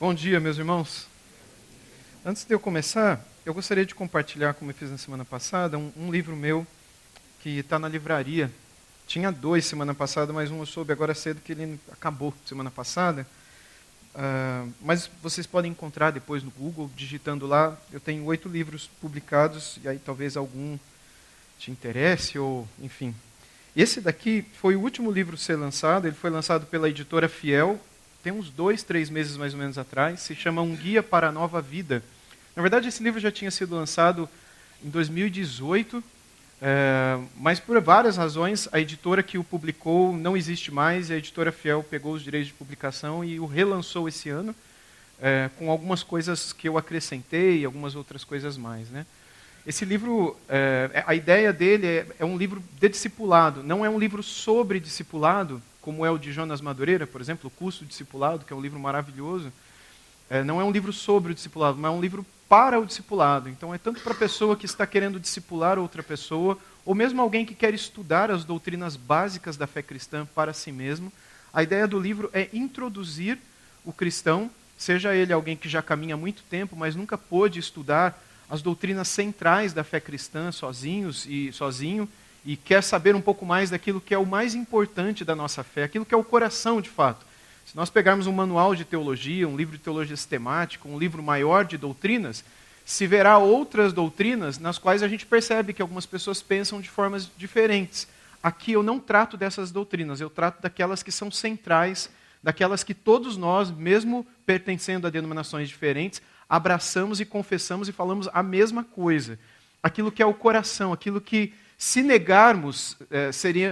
Bom dia, meus irmãos. Antes de eu começar, eu gostaria de compartilhar, como eu fiz na semana passada, um livro meu que está na livraria. Tinha 2 semana passada, mas um eu soube agora cedo que ele acabou semana passada. Mas vocês podem encontrar depois no Google, digitando lá. Eu tenho 8 livros publicados, e aí talvez algum te interesse, ou enfim. Esse daqui foi o último livro a ser lançado, ele foi lançado pela editora Fiel, tem uns 2, 3 meses mais ou menos atrás, se chama Um Guia para a Nova Vida. Na verdade, esse livro já tinha sido lançado em 2018, mas por várias razões, a editora que o publicou não existe mais, e a editora Fiel pegou os direitos de publicação e o relançou esse ano, com algumas coisas que eu acrescentei e algumas outras coisas mais, né? Esse livro, a ideia dele é um livro de discipulado, não é um livro sobre discipulado, como é o de Jonas Madureira, por exemplo, O Curso de Discipulado, que é um livro maravilhoso. Não é um livro sobre o discipulado, mas é um livro para o discipulado. Então é tanto para a pessoa que está querendo discipular outra pessoa, ou mesmo alguém que quer estudar as doutrinas básicas da fé cristã para si mesmo. A ideia do livro é introduzir o cristão, seja ele alguém que já caminha há muito tempo, mas nunca pôde estudar as doutrinas centrais da fé cristã sozinho, e quer saber um pouco mais daquilo que é o mais importante da nossa fé, aquilo que é o coração de fato. Se nós pegarmos um manual de teologia, um livro de teologia sistemática, um livro maior de doutrinas, se verá outras doutrinas nas quais a gente percebe que algumas pessoas pensam de formas diferentes. Aqui eu não trato dessas doutrinas, eu trato daquelas que são centrais, daquelas que todos nós, mesmo pertencendo a denominações diferentes, abraçamos e confessamos e falamos a mesma coisa. Aquilo que é o coração, aquilo que, se negarmos,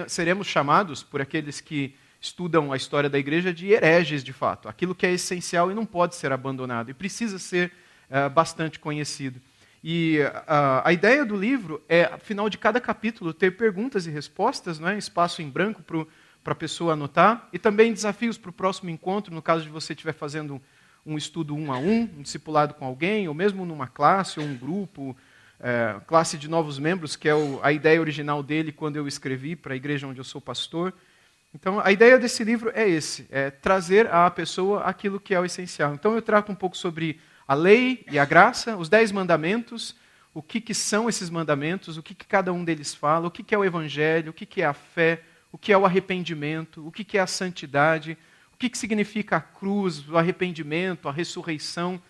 seremos chamados, por aqueles que estudam a história da igreja, de hereges de fato. Aquilo que é essencial e não pode ser abandonado, e precisa ser bastante conhecido. E a ideia do livro é, ao final de cada capítulo, ter perguntas e respostas, não é? Espaço em branco para a pessoa anotar, e também desafios para o próximo encontro, no caso de você estiver fazendo um estudo 1 a 1, um discipulado com alguém, ou mesmo numa classe ou um grupo, classe de novos membros, que é a ideia original dele quando eu escrevi para a igreja onde eu sou pastor. Então, a ideia desse livro é trazer à pessoa aquilo que é o essencial. Então, eu trato um pouco sobre a lei e a graça, os 10 mandamentos, o que são esses mandamentos, o que cada um deles fala, o que é o evangelho, o que é a fé, o que é o arrependimento, o que é a santidade, o que significa a cruz, o arrependimento, a ressurreição,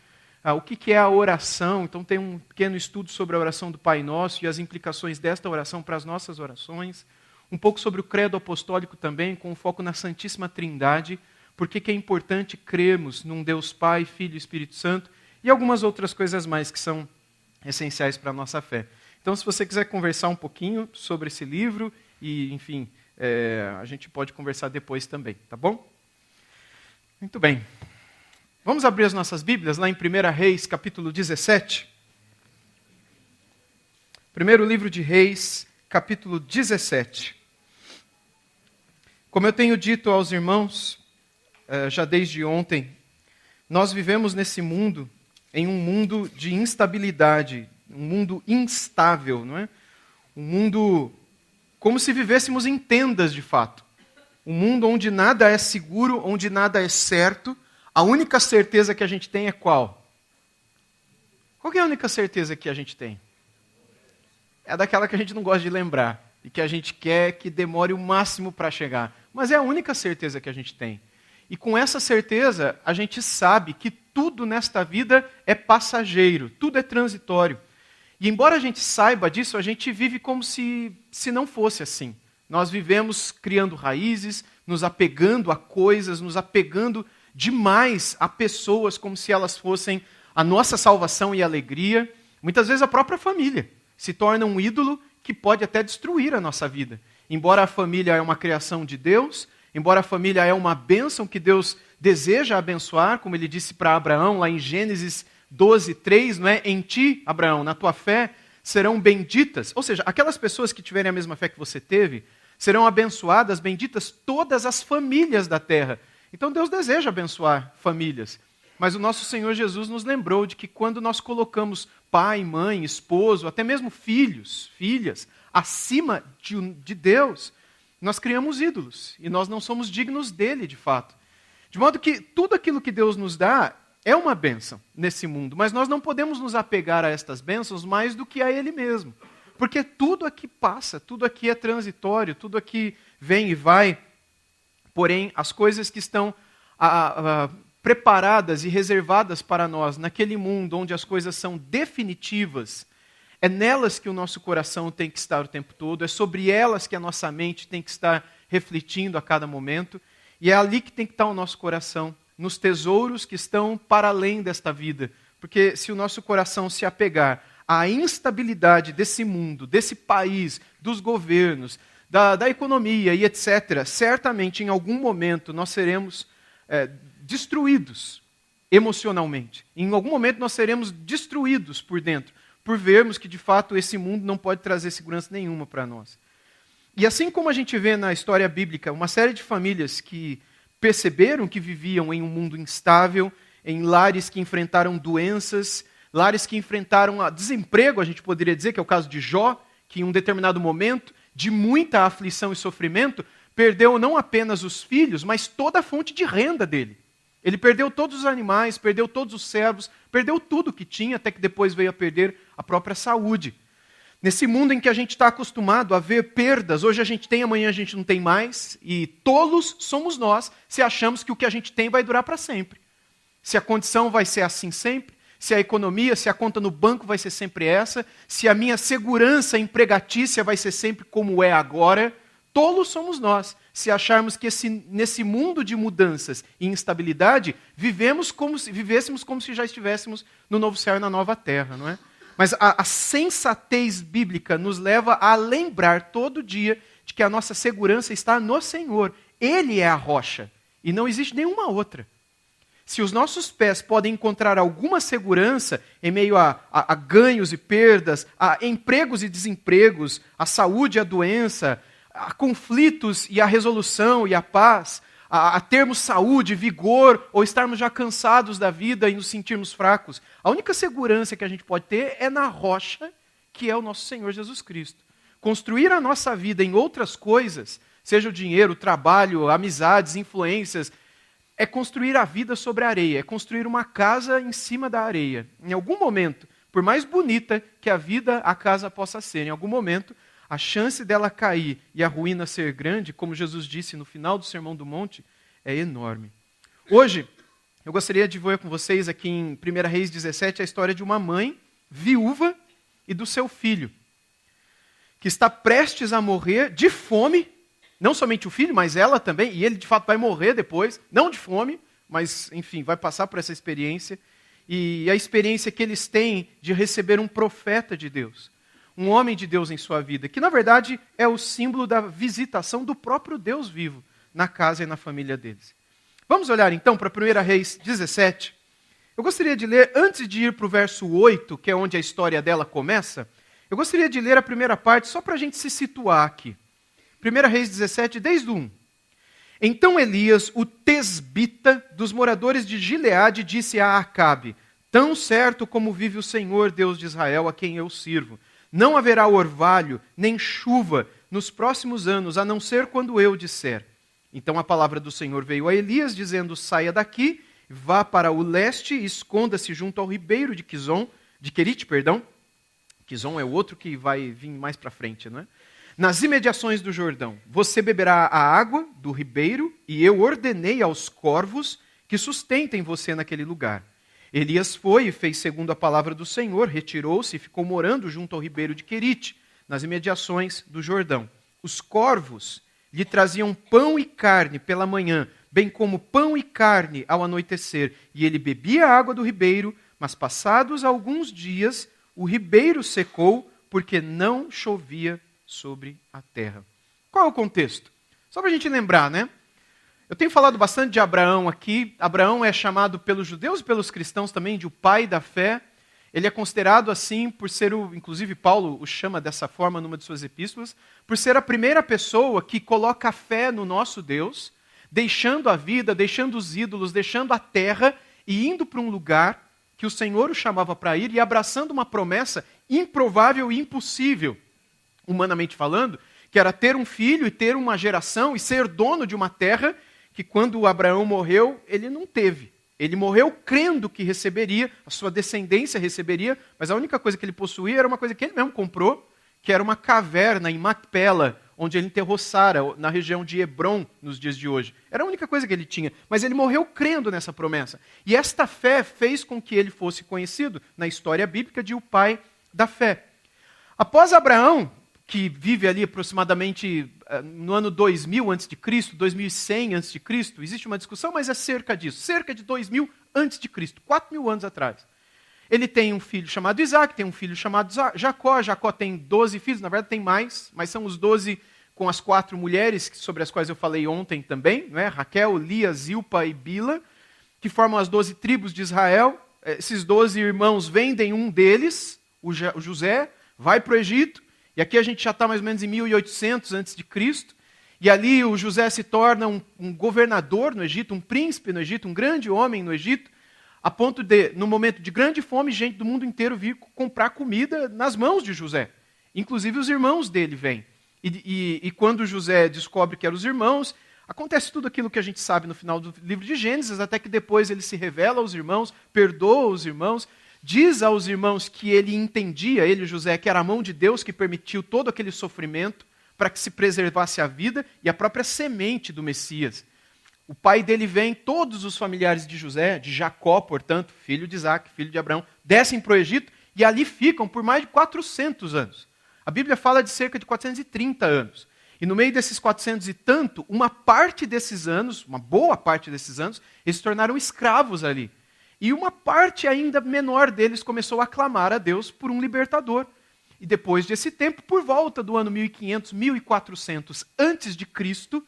o que é a oração. Então tem um pequeno estudo sobre a oração do Pai Nosso e as implicações desta oração para as nossas orações. Um pouco sobre o credo apostólico também, com foco na Santíssima Trindade, porque é importante crermos num Deus Pai, Filho e Espírito Santo, e algumas outras coisas mais que são essenciais para a nossa fé. Então, se você quiser conversar um pouquinho sobre esse livro, e, enfim, a gente pode conversar depois também, tá bom? Muito bem. Vamos abrir as nossas Bíblias lá em 1 Reis, capítulo 17. Primeiro livro de Reis, capítulo 17. Como eu tenho dito aos irmãos, já desde ontem, nós vivemos nesse mundo, em um mundo de instabilidade, um mundo instável, não é? Um mundo como se vivêssemos em tendas de fato. Um mundo onde nada é seguro, onde nada é certo. A única certeza que a gente tem é qual? Qual que é a única certeza que a gente tem? É daquela que a gente não gosta de lembrar e que a gente quer que demore o máximo para chegar. Mas é a única certeza que a gente tem. E com essa certeza, a gente sabe que tudo nesta vida é passageiro, tudo é transitório. E embora a gente saiba disso, a gente vive como se não fosse assim. Nós vivemos criando raízes, nos apegando a coisas, nos apegando demais a pessoas como se elas fossem a nossa salvação e alegria. Muitas vezes a própria família se torna um ídolo que pode até destruir a nossa vida. Embora a família é uma criação de Deus, embora a família é uma bênção que Deus deseja abençoar, como ele disse para Abraão lá em Gênesis 12:3, não é? Em ti, Abraão, na tua fé serão benditas. Ou seja, aquelas pessoas que tiverem a mesma fé que você teve, serão abençoadas, benditas todas as famílias da terra. Então Deus deseja abençoar famílias. Mas o nosso Senhor Jesus nos lembrou de que quando nós colocamos pai, mãe, esposo, até mesmo filhos, filhas, acima de Deus, nós criamos ídolos. E nós não somos dignos dele, de fato. De modo que tudo aquilo que Deus nos dá é uma bênção nesse mundo, mas nós não podemos nos apegar a estas bênçãos mais do que a Ele mesmo. Porque tudo aqui passa, tudo aqui é transitório, tudo aqui vem e vai. Porém, as coisas que estão preparadas e reservadas para nós naquele mundo onde as coisas são definitivas, é nelas que o nosso coração tem que estar o tempo todo, é sobre elas que a nossa mente tem que estar refletindo a cada momento, e é ali que tem que estar o nosso coração, nos tesouros que estão para além desta vida. Porque se o nosso coração se apegar à instabilidade desse mundo, desse país, dos governos, da economia e etc., certamente em algum momento nós seremos destruídos emocionalmente. Em algum momento nós seremos destruídos por dentro, por vermos que de fato esse mundo não pode trazer segurança nenhuma para nós. E assim como a gente vê na história bíblica uma série de famílias que perceberam que viviam em um mundo instável, em lares que enfrentaram doenças, lares que enfrentaram desemprego, a gente poderia dizer, que é o caso de Jó, que em um determinado momento de muita aflição e sofrimento, perdeu não apenas os filhos, mas toda a fonte de renda dele. Ele perdeu todos os animais, perdeu todos os servos, perdeu tudo que tinha, até que depois veio a perder a própria saúde. Nesse mundo em que a gente está acostumado a ver perdas, hoje a gente tem, amanhã a gente não tem mais, e tolos somos nós se achamos que o que a gente tem vai durar para sempre. Se a condição vai ser assim sempre, se a economia, se a conta no banco vai ser sempre essa, se a minha segurança empregatícia vai ser sempre como é agora, tolos somos nós se acharmos que nesse mundo de mudanças e instabilidade, vivêssemos como se já estivéssemos no novo céu e na nova terra, não é? Mas a sensatez bíblica nos leva a lembrar todo dia de que a nossa segurança está no Senhor. Ele é a rocha e não existe nenhuma outra. Se os nossos pés podem encontrar alguma segurança em meio a ganhos e perdas, a empregos e desempregos, a saúde e a doença, a conflitos e a resolução e a paz, a termos saúde, vigor, ou estarmos já cansados da vida e nos sentirmos fracos, a única segurança que a gente pode ter é na rocha, que é o nosso Senhor Jesus Cristo. Construir a nossa vida em outras coisas, seja o dinheiro, o trabalho, amizades, influências, é construir a vida sobre a areia, é construir uma casa em cima da areia. Em algum momento, por mais bonita que a casa possa ser, em algum momento, a chance dela cair e a ruína ser grande, como Jesus disse no final do Sermão do Monte, é enorme. Hoje, eu gostaria de ver com vocês aqui em 1 Reis 17 a história de uma mãe viúva e do seu filho, que está prestes a morrer de fome. Não somente o filho, mas ela também, e ele de fato vai morrer depois, não de fome, mas enfim, vai passar por essa experiência. E a experiência que eles têm de receber um profeta de Deus, um homem de Deus em sua vida, que na verdade é o símbolo da visitação do próprio Deus vivo na casa e na família deles. Vamos olhar então para 1 Reis 17. Eu gostaria de ler, antes de ir para o verso 8, que é onde a história dela começa, eu gostaria de ler a primeira parte só para a gente se situar aqui. 1 Reis 17, desde o 1. Então Elias, o tesbita dos moradores de Gileade, disse a Acabe: tão certo como vive o Senhor, Deus de Israel, a quem eu sirvo, não haverá orvalho nem chuva nos próximos anos, a não ser quando eu disser. Então a palavra do Senhor veio a Elias, dizendo: saia daqui, vá para o leste e esconda-se junto ao ribeiro de Querite. Quizon é o outro que vai vir mais para frente, não é? Nas imediações do Jordão, você beberá a água do ribeiro, e eu ordenei aos corvos que sustentem você naquele lugar. Elias foi e fez segundo a palavra do Senhor, retirou-se e ficou morando junto ao ribeiro de Querite, nas imediações do Jordão. Os corvos lhe traziam pão e carne pela manhã, bem como pão e carne ao anoitecer, e ele bebia a água do ribeiro, mas passados alguns dias o ribeiro secou, porque não chovia sobre a terra. Qual é o contexto? Só para a gente lembrar, né? Eu tenho falado bastante de Abraão aqui. Abraão é chamado pelos judeus e pelos cristãos também de o pai da fé. Ele é considerado assim por ser inclusive Paulo o chama dessa forma numa de suas epístolas, por ser a primeira pessoa que coloca a fé no nosso Deus, deixando a vida, deixando os ídolos, deixando a terra e indo para um lugar que o Senhor o chamava para ir e abraçando uma promessa improvável e impossível, humanamente falando, que era ter um filho e ter uma geração e ser dono de uma terra que quando Abraão morreu, ele não teve. Ele morreu crendo que receberia, a sua descendência receberia, mas a única coisa que ele possuía era uma coisa que ele mesmo comprou, que era uma caverna em Macpela, onde ele enterrou Sara, na região de Hebrom, nos dias de hoje. Era a única coisa que ele tinha, mas ele morreu crendo nessa promessa. E esta fé fez com que ele fosse conhecido na história bíblica de o pai da fé. Após Abraão, que vive ali aproximadamente no ano 2000 a.C., 2100 a.C., existe uma discussão, mas é cerca disso, cerca de 2000 a.C., 4.000 anos atrás. Ele tem um filho chamado Isaac, tem um filho chamado Jacó. Jacó tem 12 filhos, na verdade tem mais, mas são os 12 com as 4 mulheres sobre as quais eu falei ontem também, não é? Raquel, Lia, Zilpa e Bila, que formam as 12 tribos de Israel. Esses 12 irmãos vendem um deles, o José, vai para o Egito, e aqui a gente já está mais ou menos em 1800 a.C., e ali o José se torna um governador no Egito, um príncipe no Egito, um grande homem no Egito, a ponto de, no momento de grande fome, gente do mundo inteiro vir comprar comida nas mãos de José. Inclusive os irmãos dele vêm. E quando José descobre que eram os irmãos, acontece tudo aquilo que a gente sabe no final do livro de Gênesis, até que depois ele se revela aos irmãos, perdoa os irmãos, diz aos irmãos que ele entendia, ele, José, que era a mão de Deus que permitiu todo aquele sofrimento para que se preservasse a vida e a própria semente do Messias. O pai dele vem, todos os familiares de José, de Jacó, portanto, filho de Isaac, filho de Abraão, descem para o Egito e ali ficam por mais de 400 anos. A Bíblia fala de cerca de 430 anos. E no meio desses 400 e tanto, uma parte desses anos, uma boa parte desses anos, eles se tornaram escravos ali. E uma parte ainda menor deles começou a clamar a Deus por um libertador. E depois desse tempo, por volta do ano 1500, 1400 antes de Cristo,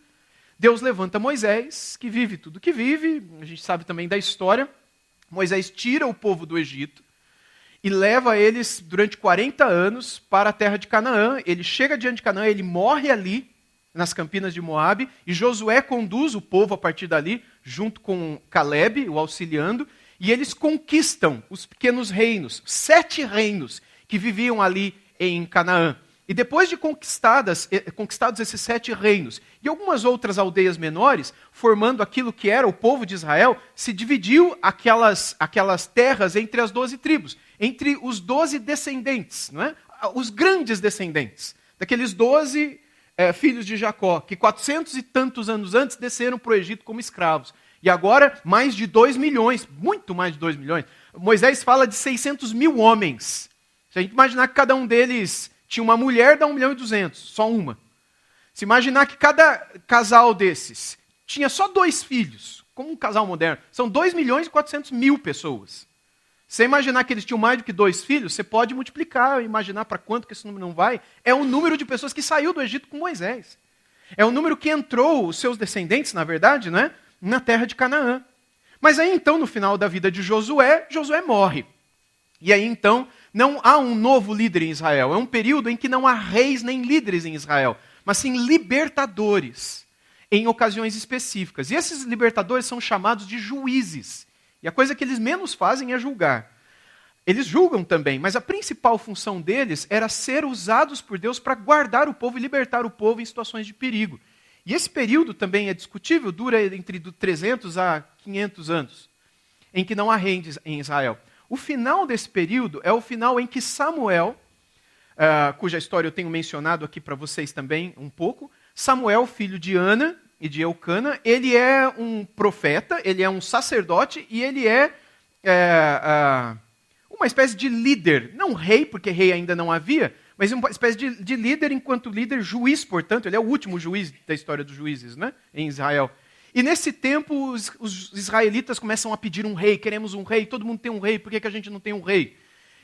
Deus levanta Moisés, que vive tudo que vive, a gente sabe também da história. Moisés tira o povo do Egito e leva eles durante 40 anos para a terra de Canaã. Ele chega diante de Canaã, ele morre ali, nas campinas de Moabe, e Josué conduz o povo a partir dali, junto com Calebe, o auxiliando, e eles conquistam os pequenos reinos, 7 reinos que viviam ali em Canaã. E depois de conquistados esses 7 reinos e algumas outras aldeias menores, formando aquilo que era o povo de Israel, se dividiu aquelas terras entre as 12 tribos, entre os 12 descendentes, não é? Os grandes descendentes, daqueles 12 filhos de Jacó, que 400 e tantos anos antes desceram para o Egito como escravos. E agora, mais de 2 milhões, muito mais de 2 milhões. Moisés fala de 600 mil homens. Se a gente imaginar que cada um deles tinha uma mulher, dá 1.200.000, só uma. Se imaginar que cada casal desses tinha só 2 filhos, como um casal moderno, são 2.400.000 pessoas. Se você imaginar que eles tinham mais do que 2 filhos, você pode multiplicar, imaginar para quanto que esse número não vai. É o número de pessoas que saiu do Egito com Moisés. É o número que entrou, os seus descendentes, na verdade, né, na terra de Canaã. Mas aí então, no final da vida de Josué, Josué morre. E aí então, não há um novo líder em Israel. É um período em que não há reis nem líderes em Israel, mas sim libertadores, em ocasiões específicas. E esses libertadores são chamados de juízes. E a coisa que eles menos fazem é julgar. Eles julgam também, mas a principal função deles era ser usados por Deus para guardar o povo e libertar o povo em situações de perigo. E esse período também é discutível, dura entre 300 a 500 anos, em que não há rei em Israel. O final desse período é o final em que Samuel, cuja história eu tenho mencionado aqui para vocês também um pouco, Samuel, filho de Ana e de Eucana, ele é um profeta, ele é um sacerdote e ele é uma espécie de líder, não rei, porque rei ainda não havia, mas uma espécie de líder enquanto líder, juiz, portanto, ele é o último juiz da história dos juízes, né, em Israel. E nesse tempo, os israelitas começam a pedir um rei, queremos um rei, todo mundo tem um rei, por que a gente não tem um rei?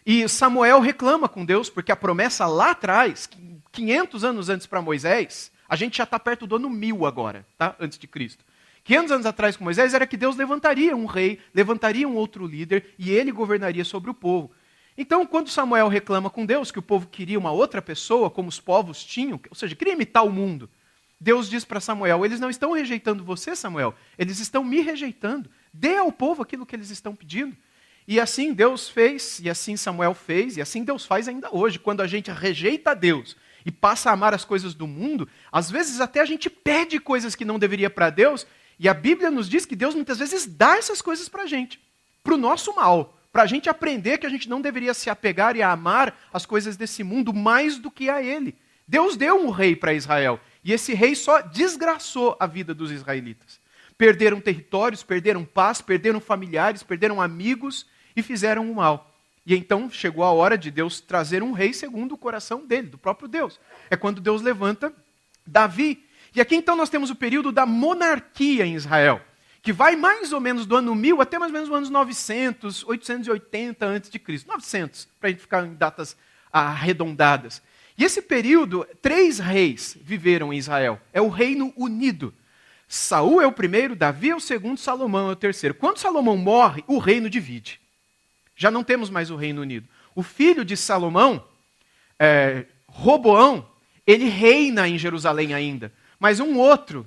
E Samuel reclama com Deus, porque a promessa lá atrás, 500 anos antes para Moisés, a gente já está perto do ano 1000 agora, tá? Antes de Cristo. 500 anos atrás com Moisés era que Deus levantaria um rei, levantaria um outro líder, e ele governaria sobre o povo. Então, quando Samuel reclama com Deus que o povo queria uma outra pessoa, como os povos tinham, ou seja, queria imitar o mundo, Deus diz para Samuel, eles não estão rejeitando você, Samuel, eles estão me rejeitando. Dê ao povo aquilo que eles estão pedindo. E assim Deus fez, e assim Samuel fez, e assim Deus faz ainda hoje. Quando a gente rejeita Deus e passa a amar as coisas do mundo, às vezes até a gente pede coisas que não deveria para Deus, E a Bíblia nos diz que Deus muitas vezes dá essas coisas para a gente, para o nosso mal, para a gente aprender que a gente não deveria se apegar e amar as coisas desse mundo mais do que a Ele. Deus deu um rei para Israel, e esse rei só desgraçou a vida dos israelitas. Perderam territórios, perderam paz, perderam familiares, perderam amigos e fizeram o mal. E então chegou a hora de Deus trazer um rei segundo o coração dele, do próprio Deus. É quando Deus levanta Davi. E aqui então nós temos o período da monarquia em Israel, que vai mais ou menos do ano 1000 até mais ou menos os anos 900, 880 a.C. 900, para a gente ficar em datas arredondadas. E esse período, 3 reis viveram em Israel. É o Reino Unido. Saul é o primeiro, Davi é o segundo, Salomão é o terceiro. Quando Salomão morre, o reino divide. Já não temos mais o Reino Unido. O filho de Salomão, Roboão, ele reina em Jerusalém ainda. Mas um outro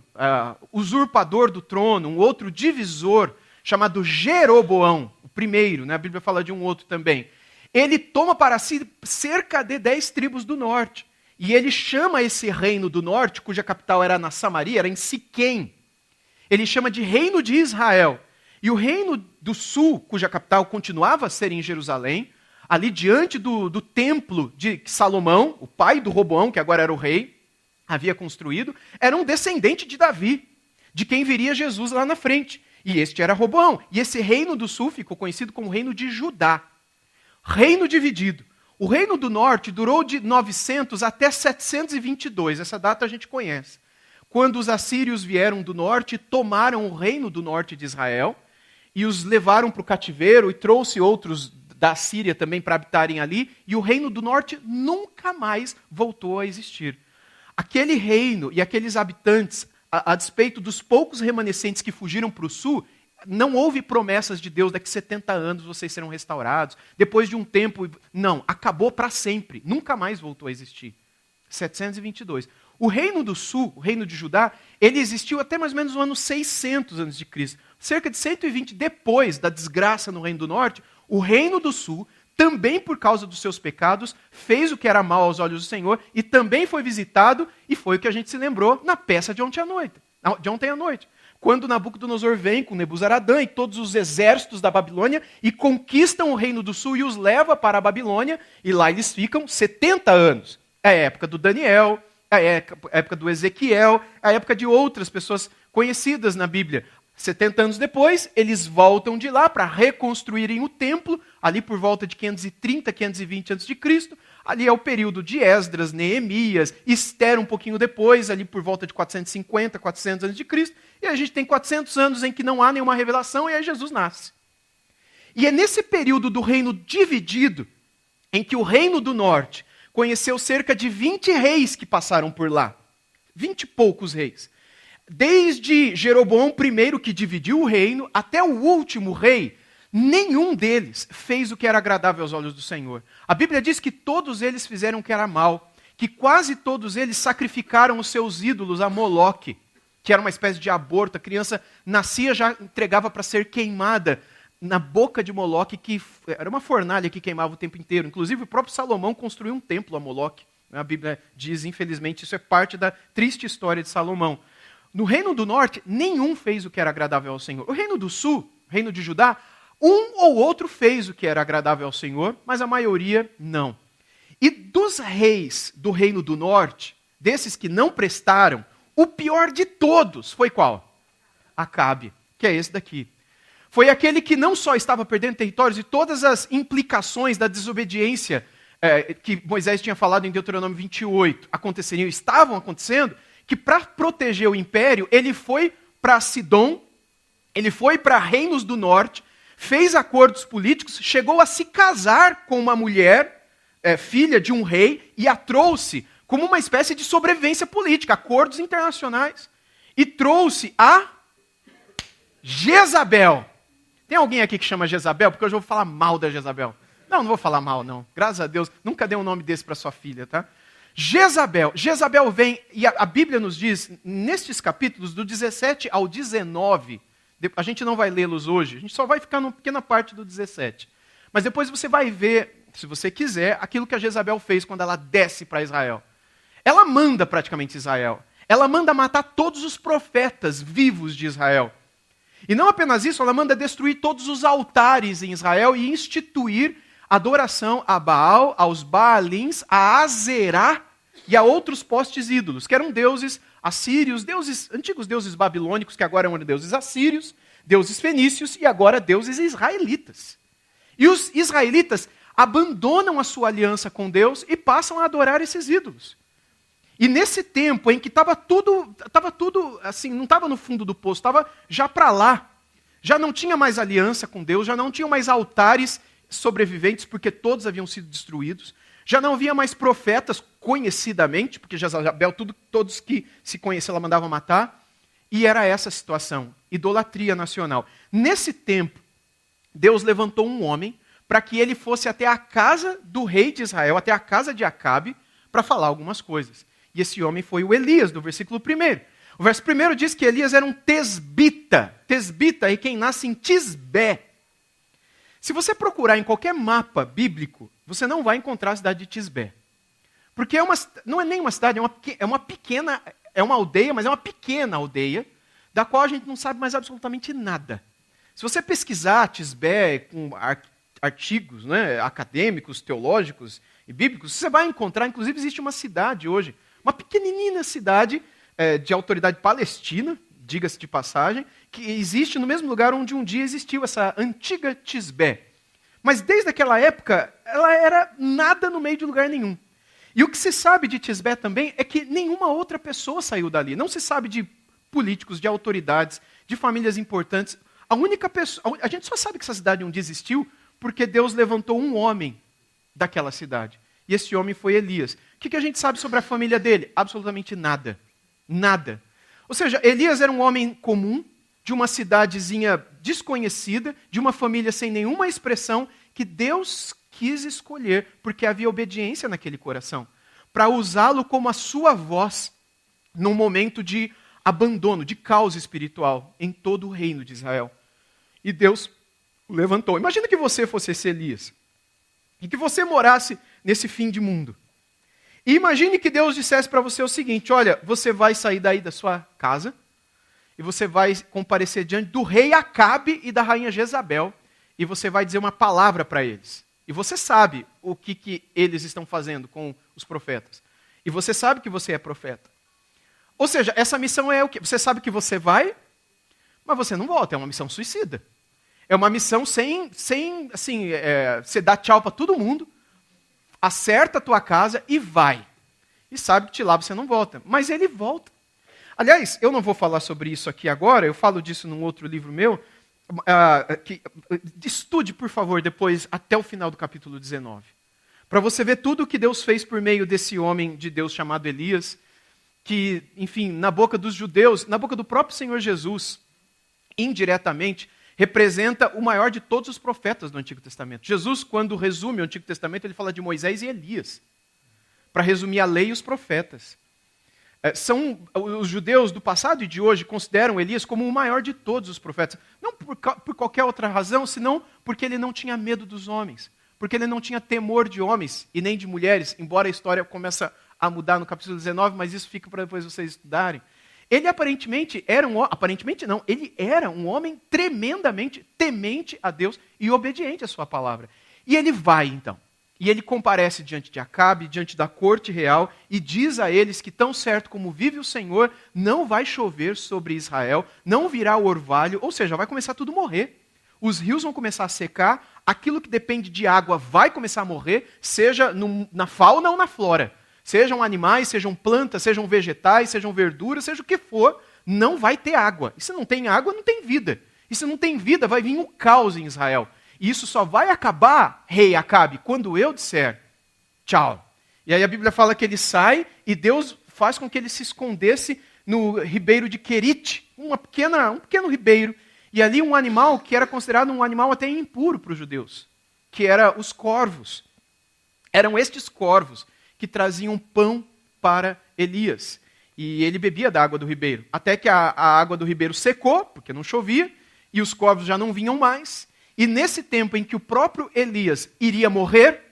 usurpador do trono, um outro divisor, chamado Jeroboão, o primeiro, né? A Bíblia fala de um outro também. Ele toma para si cerca de 10 tribos do norte. E ele chama esse reino do norte, cuja capital era na Samaria, era em Siquém. Ele chama de Reino de Israel. E o reino do sul, cuja capital continuava a ser em Jerusalém, ali diante do templo de Salomão, o pai do Roboão, que agora era o rei, havia construído, era um descendente de Davi, de quem viria Jesus lá na frente. E este era Roboão. E esse reino do sul ficou conhecido como Reino de Judá. Reino dividido. O reino do norte durou de 900 até 722, essa data a gente conhece. Quando os assírios vieram do norte, tomaram o reino do norte de Israel e os levaram para o cativeiro e trouxe outros da Síria também para habitarem ali, e o reino do norte nunca mais voltou a existir. Aquele reino e aqueles habitantes, a despeito dos poucos remanescentes que fugiram para o sul, não houve promessas de Deus, daqui 70 anos vocês serão restaurados, depois de um tempo, não, acabou para sempre, nunca mais voltou a existir. 722. O reino do sul, o reino de Judá, ele existiu até mais ou menos no ano 600 a.C. Cerca de 120 depois da desgraça no reino do norte, o reino do sul, também por causa dos seus pecados, fez o que era mal aos olhos do Senhor e também foi visitado, e foi o que a gente se lembrou na peça de ontem à noite. Quando Nabucodonosor vem com Nebuzaradã e todos os exércitos da Babilônia e conquistam o reino do sul e os leva para a Babilônia, e lá eles ficam 70 anos. É a época do Daniel, é a época do Ezequiel, é a época de outras pessoas conhecidas na Bíblia. 70 anos depois, eles voltam de lá para reconstruírem o templo, ali por volta de 530, 520 a.C. Ali é o período de Esdras, Neemias, Esther um pouquinho depois, ali por volta de 450, 400 a.C. E a gente tem 400 anos em que não há nenhuma revelação, e aí Jesus nasce. E é nesse período do reino dividido, em que o reino do norte conheceu cerca de 20 reis que passaram por lá. 20 e poucos reis. Desde Jeroboão I, que dividiu o reino, até o último rei, nenhum deles fez o que era agradável aos olhos do Senhor. A Bíblia diz que todos eles fizeram o que era mal, que quase todos eles sacrificaram os seus ídolos a Moloque, que era uma espécie de aborto. A criança nascia, já entregava para ser queimada na boca de Moloque, que era uma fornalha que queimava o tempo inteiro. Inclusive, o próprio Salomão construiu um templo a Moloque. A Bíblia diz, infelizmente, isso é parte da triste história de Salomão. No reino do norte, nenhum fez o que era agradável ao Senhor. O reino do sul, o reino de Judá, um ou outro fez o que era agradável ao Senhor, mas a maioria não. E dos reis do reino do norte, desses que não prestaram, o pior de todos foi qual? Acabe, que é esse daqui. Foi aquele que não só estava perdendo territórios e todas as implicações da desobediência que Moisés tinha falado em Deuteronômio 28 aconteceriam, estavam acontecendo, que para proteger o império, ele foi para Sidom, ele foi para reinos do norte, fez acordos políticos, chegou a se casar com uma mulher, filha de um rei, e a trouxe como uma espécie de sobrevivência política, acordos internacionais. E trouxe a Jezabel. Tem alguém aqui que chama Jezabel? Porque hoje eu vou falar mal da Jezabel. Não vou falar mal, não. Graças a Deus, nunca dei um nome desse para sua filha, tá? Jezabel vem, e a Bíblia nos diz, nestes capítulos, do 17 ao 19, a gente não vai lê-los hoje, a gente só vai ficar numa pequena parte do 17. Mas depois você vai ver, se você quiser, aquilo que a Jezabel fez quando ela desce para Israel. Ela manda praticamente Israel. Ela manda matar todos os profetas vivos de Israel. E não apenas isso, ela manda destruir todos os altares em Israel e instituir adoração a Baal, aos Baalins, a Azerá e a outros postes ídolos, que eram deuses assírios, antigos deuses babilônicos, que agora eram deuses assírios, deuses fenícios e agora deuses israelitas. E os israelitas abandonam a sua aliança com Deus e passam a adorar esses ídolos. E nesse tempo em que estava tudo assim, não estava no fundo do poço, estava já para lá. Já não tinha mais aliança com Deus, já não tinham mais altares sobreviventes, porque todos haviam sido destruídos. Já não havia mais profetas, conhecidamente, porque Jezabel, todos que se conheciam, ela mandava matar. E era essa a situação, idolatria nacional. Nesse tempo, Deus levantou um homem para que ele fosse até a casa do rei de Israel, até a casa de Acabe, para falar algumas coisas. E esse homem foi o Elias, do versículo 1. O verso 1 diz que Elias era um tesbita. Tesbita é quem nasce em Tisbé. Se você procurar em qualquer mapa bíblico, você não vai encontrar a cidade de Tisbé. Porque não é nem uma cidade, é uma pequena, é uma aldeia, mas é uma pequena aldeia, da qual a gente não sabe mais absolutamente nada. Se você pesquisar Tisbé com artigos, né, acadêmicos, teológicos e bíblicos, você vai encontrar, inclusive existe uma cidade hoje, uma pequenininha cidade de autoridade palestina, diga-se de passagem, que existe no mesmo lugar onde um dia existiu essa antiga Tisbé. Mas desde aquela época, ela era nada no meio de lugar nenhum. E o que se sabe de Tisbé também é que nenhuma outra pessoa saiu dali. Não se sabe de políticos, de autoridades, de famílias importantes. A gente só sabe que essa cidade um dia existiu porque Deus levantou um homem daquela cidade. E esse homem foi Elias. O que a gente sabe sobre a família dele? Absolutamente nada. Nada. Ou seja, Elias era um homem comum, de uma cidadezinha desconhecida, de uma família sem nenhuma expressão, que Deus quis escolher, porque havia obediência naquele coração, para usá-lo como a sua voz num momento de abandono, de caos espiritual em todo o reino de Israel. E Deus o levantou. Imagina que você fosse esse Elias, e que você morasse nesse fim de mundo. E imagine que Deus dissesse para você o seguinte: olha, você vai sair daí da sua casa, e você vai comparecer diante do rei Acabe e da rainha Jezabel, e você vai dizer uma palavra para eles. E você sabe o que eles estão fazendo com os profetas. E você sabe que você é profeta. Ou seja, essa missão é o quê? Você sabe que você vai, mas você não volta. É uma missão suicida. É uma missão sem você dá tchau para todo mundo, acerta a tua casa e vai. E sabe que de lá você não volta. Mas ele volta. Aliás, eu não vou falar sobre isso aqui agora, eu falo disso num outro livro meu. Estude, por favor, depois, até o final do capítulo 19. Para você ver tudo o que Deus fez por meio desse homem de Deus chamado Elias, que, enfim, na boca dos judeus, na boca do próprio Senhor Jesus, indiretamente, representa o maior de todos os profetas do Antigo Testamento. Jesus, quando resume o Antigo Testamento, ele fala de Moisés e Elias, para resumir a lei e os profetas. Os judeus do passado e de hoje consideram Elias como o maior de todos os profetas. Não por qualquer outra razão, senão porque ele não tinha medo dos homens. Porque ele não tinha temor de homens e nem de mulheres, embora a história comece a mudar no capítulo 19, mas isso fica para depois vocês estudarem. Ele ele era um homem tremendamente temente a Deus e obediente à sua palavra. E ele vai então. E ele comparece diante de Acabe, diante da corte real, e diz a eles que, tão certo como vive o Senhor, não vai chover sobre Israel, não virá o orvalho, ou seja, vai começar tudo a morrer. Os rios vão começar a secar, aquilo que depende de água vai começar a morrer, seja na fauna ou na flora. Sejam animais, sejam plantas, sejam vegetais, sejam verduras, seja o que for, não vai ter água. E se não tem água, não tem vida. E se não tem vida, vai vir um caos em Israel. E isso só vai acabar, rei Acabe, quando eu disser tchau. E aí a Bíblia fala que ele sai e Deus faz com que ele se escondesse no ribeiro de Querite, um pequeno ribeiro. E ali um animal que era considerado um animal até impuro para os judeus, que era os corvos. Eram estes corvos que traziam pão para Elias. E ele bebia da água do ribeiro. Até que a água do ribeiro secou, porque não chovia, e os corvos já não vinham mais. E nesse tempo em que o próprio Elias iria morrer,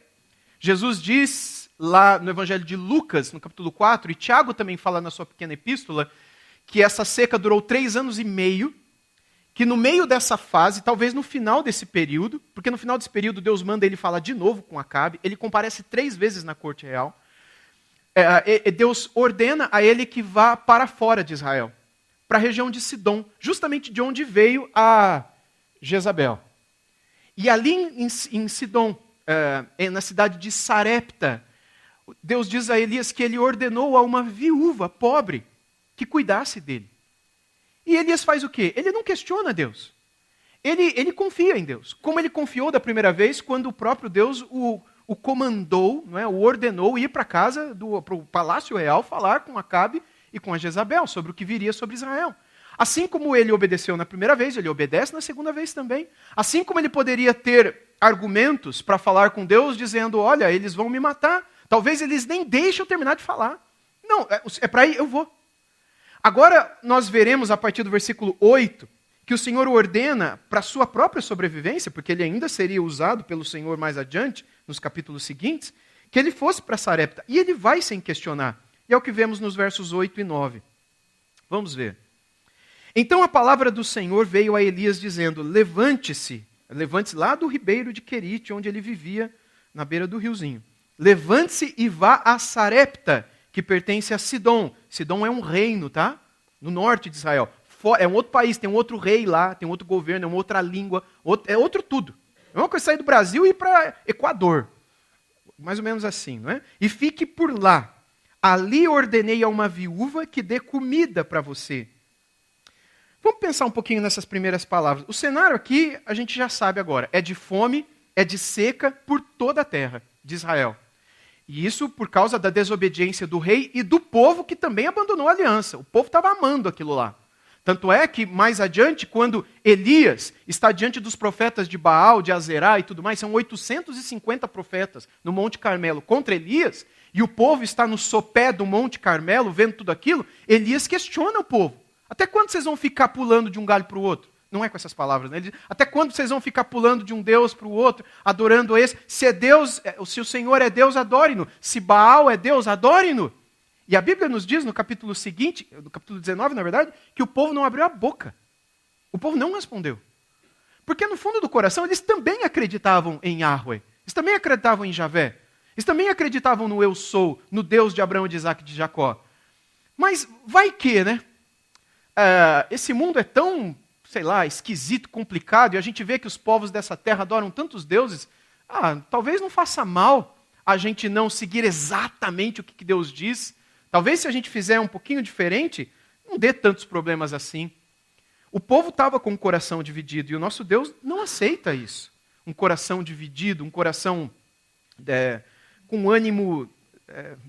Jesus diz lá no Evangelho de Lucas, no capítulo 4, e Tiago também fala na sua pequena epístola, que essa seca durou 3 anos e meio, que no meio dessa fase, talvez no final desse período, porque no final desse período Deus manda ele falar de novo com Acabe, ele comparece 3 vezes na corte real, Deus ordena a ele que vá para fora de Israel, para a região de Sidom, justamente de onde veio a Jezabel. E ali em Sidom, na cidade de Sarepta, Deus diz a Elias que ele ordenou a uma viúva pobre que cuidasse dele. E Elias faz o quê? Ele não questiona Deus. Ele confia em Deus. Como ele confiou da primeira vez, quando o próprio Deus o comandou, não é? O ordenou ir para casa, para o palácio real, falar com Acabe e com a Jezabel sobre o que viria sobre Israel. Assim como ele obedeceu na primeira vez, ele obedece na segunda vez também. Assim como ele poderia ter argumentos para falar com Deus, dizendo, olha, eles vão me matar. Talvez eles nem deixem eu terminar de falar. Não, é para ir, eu vou. Agora nós veremos a partir do versículo 8, que o Senhor ordena para a sua própria sobrevivência, porque ele ainda seria usado pelo Senhor mais adiante, nos capítulos seguintes, que ele fosse para Sarepta. E ele vai sem questionar. E é o que vemos nos versos 8 e 9. Vamos ver. Então a palavra do Senhor veio a Elias dizendo, levante-se lá do ribeiro de Querite, onde ele vivia, na beira do riozinho. Levante-se e vá a Sarepta, que pertence a Sidom. Sidom é um reino, tá? No norte de Israel. É um outro país, tem um outro rei lá, tem um outro governo, é uma outra língua, é outro tudo. É uma coisa sair do Brasil e ir para Equador. Mais ou menos assim, não é? E fique por lá. Ali ordenei a uma viúva que dê comida para você. Vamos pensar um pouquinho nessas primeiras palavras. O cenário aqui, a gente já sabe agora. É de fome, é de seca por toda a terra de Israel. E isso por causa da desobediência do rei e do povo que também abandonou a aliança. O povo estava amando aquilo lá. Tanto é que, mais adiante, quando Elias está diante dos profetas de Baal, de Azerá e tudo mais, são 850 profetas no Monte Carmelo contra Elias, e o povo está no sopé do Monte Carmelo, vendo tudo aquilo, Elias questiona o povo. Até quando vocês vão ficar pulando de um galho para o outro? Não é com essas palavras, né? Ele diz, até quando vocês vão ficar pulando de um Deus para o outro, adorando esse? Se é Deus, se o Senhor é Deus, adore-no. Se Baal é Deus, adore-no. E a Bíblia nos diz no capítulo seguinte, no capítulo 19, na verdade, que o povo não abriu a boca. O povo não respondeu. Porque no fundo do coração eles também acreditavam em Yahweh. Eles também acreditavam em Javé. Eles também acreditavam no Eu Sou, no Deus de Abraão, de Isaac e de Jacó. Mas vai que, né? Esse mundo é tão, sei lá, esquisito, complicado, e a gente vê que os povos dessa terra adoram tantos deuses. Talvez não faça mal a gente não seguir exatamente o que Deus diz. Talvez se a gente fizer um pouquinho diferente, não dê tantos problemas assim. O povo estava com o coração dividido e o nosso Deus não aceita isso. Um coração dividido, um coração com ânimo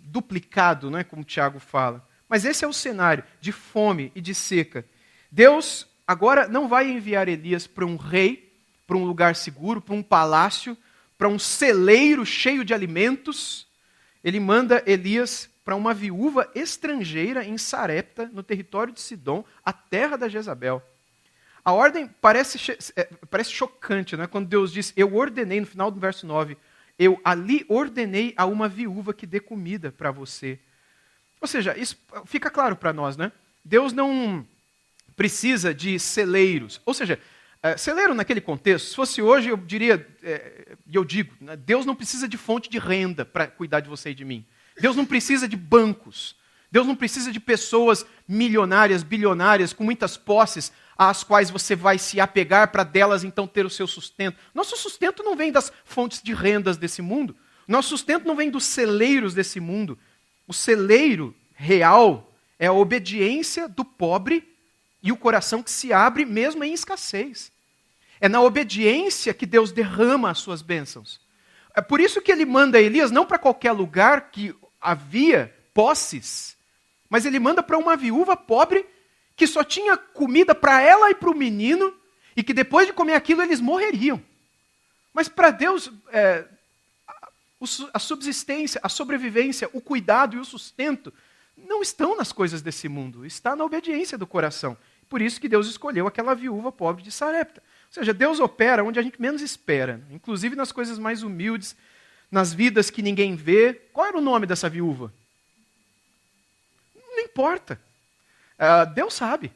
duplicado, né, como o Tiago fala. Mas esse é o cenário de fome e de seca. Deus agora não vai enviar Elias para um rei, para um lugar seguro, para um palácio, para um celeiro cheio de alimentos. Ele manda Elias para uma viúva estrangeira em Sarepta, no território de Sidom, a terra da Jezabel. A ordem parece chocante, né? Quando Deus diz, eu ordenei, no final do verso 9, eu ali ordenei a uma viúva que dê comida para você. Ou seja, isso fica claro para nós, né? Deus não precisa de celeiros. Ou seja, celeiro naquele contexto, se fosse hoje, eu diria, e eu digo, né? Deus não precisa de fonte de renda para cuidar de você e de mim. Deus não precisa de bancos. Deus não precisa de pessoas milionárias, bilionárias, com muitas posses, às quais você vai se apegar para delas então ter o seu sustento. Nosso sustento não vem das fontes de rendas desse mundo. Nosso sustento não vem dos celeiros desse mundo. O celeiro real é a obediência do pobre e o coração que se abre mesmo em escassez. É na obediência que Deus derrama as suas bênçãos. É por isso que ele manda Elias não para qualquer lugar que havia posses, mas ele manda para uma viúva pobre que só tinha comida para ela e para o menino, e que depois de comer aquilo eles morreriam. Mas para Deus, a subsistência, a sobrevivência, o cuidado e o sustento não estão nas coisas desse mundo, está na obediência do coração. Por isso que Deus escolheu aquela viúva pobre de Sarepta. Ou seja, Deus opera onde a gente menos espera, inclusive nas coisas mais humildes, nas vidas que ninguém vê. Qual era o nome dessa viúva? Não importa. Deus sabe.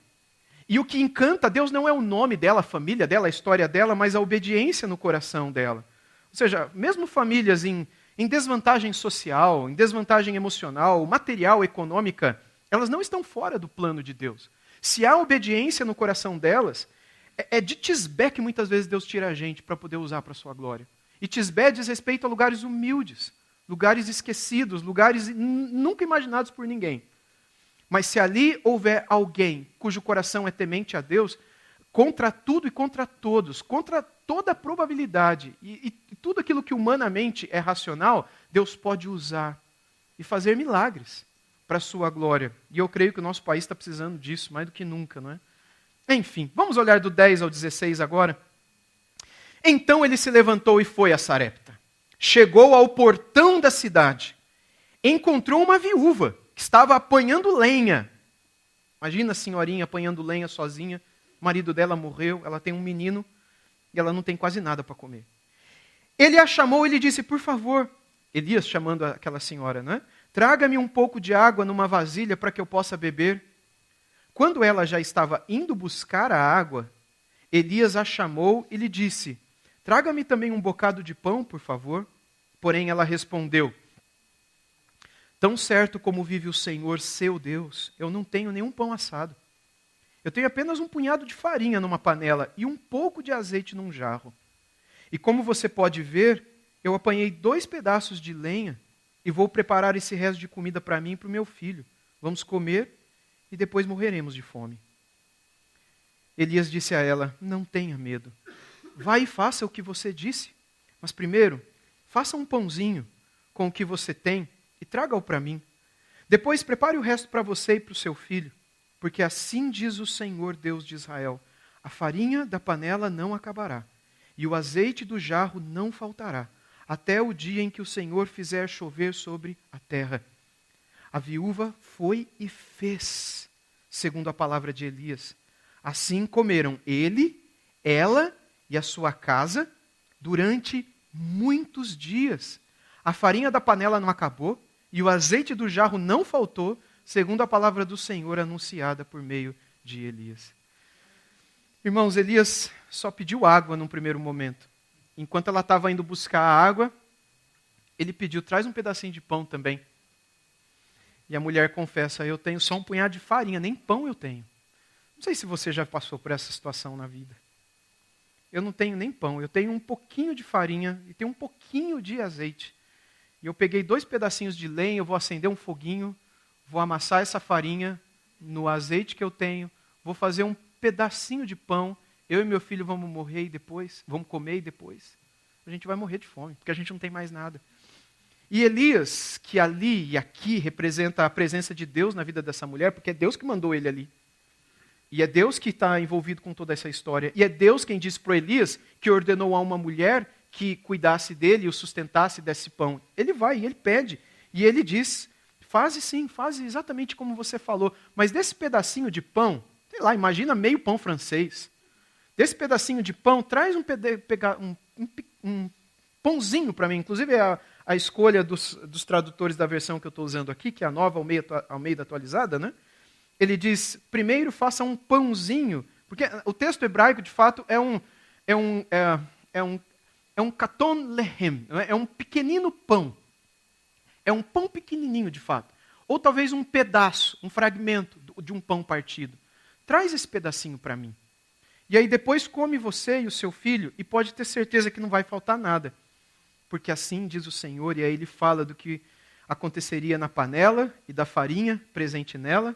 E o que encanta Deus não é o nome dela, a família dela, a história dela, mas a obediência no coração dela. Ou seja, mesmo famílias em desvantagem social, em desvantagem emocional, material, econômica, elas não estão fora do plano de Deus. Se há obediência no coração delas, é de Tisbé que muitas vezes Deus tira a gente para poder usar para a sua glória. E Tisbé diz respeito a lugares humildes, lugares esquecidos, lugares nunca imaginados por ninguém. Mas se ali houver alguém cujo coração é temente a Deus, contra tudo e contra todos, contra toda a probabilidade e tudo aquilo que humanamente é racional, Deus pode usar e fazer milagres para a sua glória. E eu creio que o nosso país está precisando disso mais do que nunca, não é? Enfim, vamos olhar do 10 ao 16 agora. Então ele se levantou e foi a Sarepta. Chegou ao portão da cidade. Encontrou uma viúva que estava apanhando lenha. Imagina a senhorinha apanhando lenha sozinha. O marido dela morreu, ela tem um menino e ela não tem quase nada para comer. Ele a chamou e lhe disse, por favor, Elias chamando aquela senhora, né? Traga-me um pouco de água numa vasilha para que eu possa beber. Quando ela já estava indo buscar a água, Elias a chamou e lhe disse, traga-me também um bocado de pão, por favor. Porém ela respondeu, tão certo como vive o Senhor, seu Deus, eu não tenho nenhum pão assado. Eu tenho apenas um punhado de farinha numa panela e um pouco de azeite num jarro. E como você pode ver, eu apanhei 2 pedaços de lenha e vou preparar esse resto de comida para mim e para o meu filho. Vamos comer e depois morreremos de fome. Elias disse a ela, não tenha medo. Vá e faça o que você disse. Mas primeiro, faça um pãozinho com o que você tem e traga-o para mim. Depois prepare o resto para você e para o seu filho. Porque assim diz o Senhor Deus de Israel, a farinha da panela não acabará, e o azeite do jarro não faltará, até o dia em que o Senhor fizer chover sobre a terra. A viúva foi e fez, segundo a palavra de Elias. Assim comeram ele, ela e a sua casa durante muitos dias. A farinha da panela não acabou, e o azeite do jarro não faltou, segundo a palavra do Senhor anunciada por meio de Elias. Irmãos, Elias só pediu água num primeiro momento. Enquanto ela estava indo buscar a água, ele pediu, traz um pedacinho de pão também. E a mulher confessa, eu tenho só um punhado de farinha, nem pão eu tenho. Não sei se você já passou por essa situação na vida. Eu não tenho nem pão, eu tenho um pouquinho de farinha e tenho um pouquinho de azeite. E eu peguei 2 pedacinhos de lenha, eu vou acender um foguinho, vou amassar essa farinha no azeite que eu tenho, vou fazer um pedacinho de pão, eu e meu filho vamos morrer e depois, vamos comer e depois a gente vai morrer de fome, porque a gente não tem mais nada. E Elias, que ali e aqui representa a presença de Deus na vida dessa mulher, porque é Deus que mandou ele ali. E é Deus que está envolvido com toda essa história. E é Deus quem disse para Elias que ordenou a uma mulher que cuidasse dele e o sustentasse desse pão. Ele vai e ele pede. E ele diz, faze sim, faze exatamente como você falou. Mas desse pedacinho de pão, sei lá, imagina meio pão francês. Desse pedacinho de pão, traz um pãozinho para mim. Inclusive a escolha dos tradutores da versão que eu estou usando aqui, que é a nova Almeida atualizada, né? Ele diz, primeiro faça um pãozinho, porque o texto hebraico, de fato, é um katon lehem, é um pequenino pão. É um pão pequenininho, de fato. Ou talvez um pedaço, um fragmento de um pão partido. Traz esse pedacinho para mim. E aí depois come você e o seu filho, e pode ter certeza que não vai faltar nada. Porque assim diz o Senhor, e aí ele fala do que aconteceria na panela e da farinha presente nela,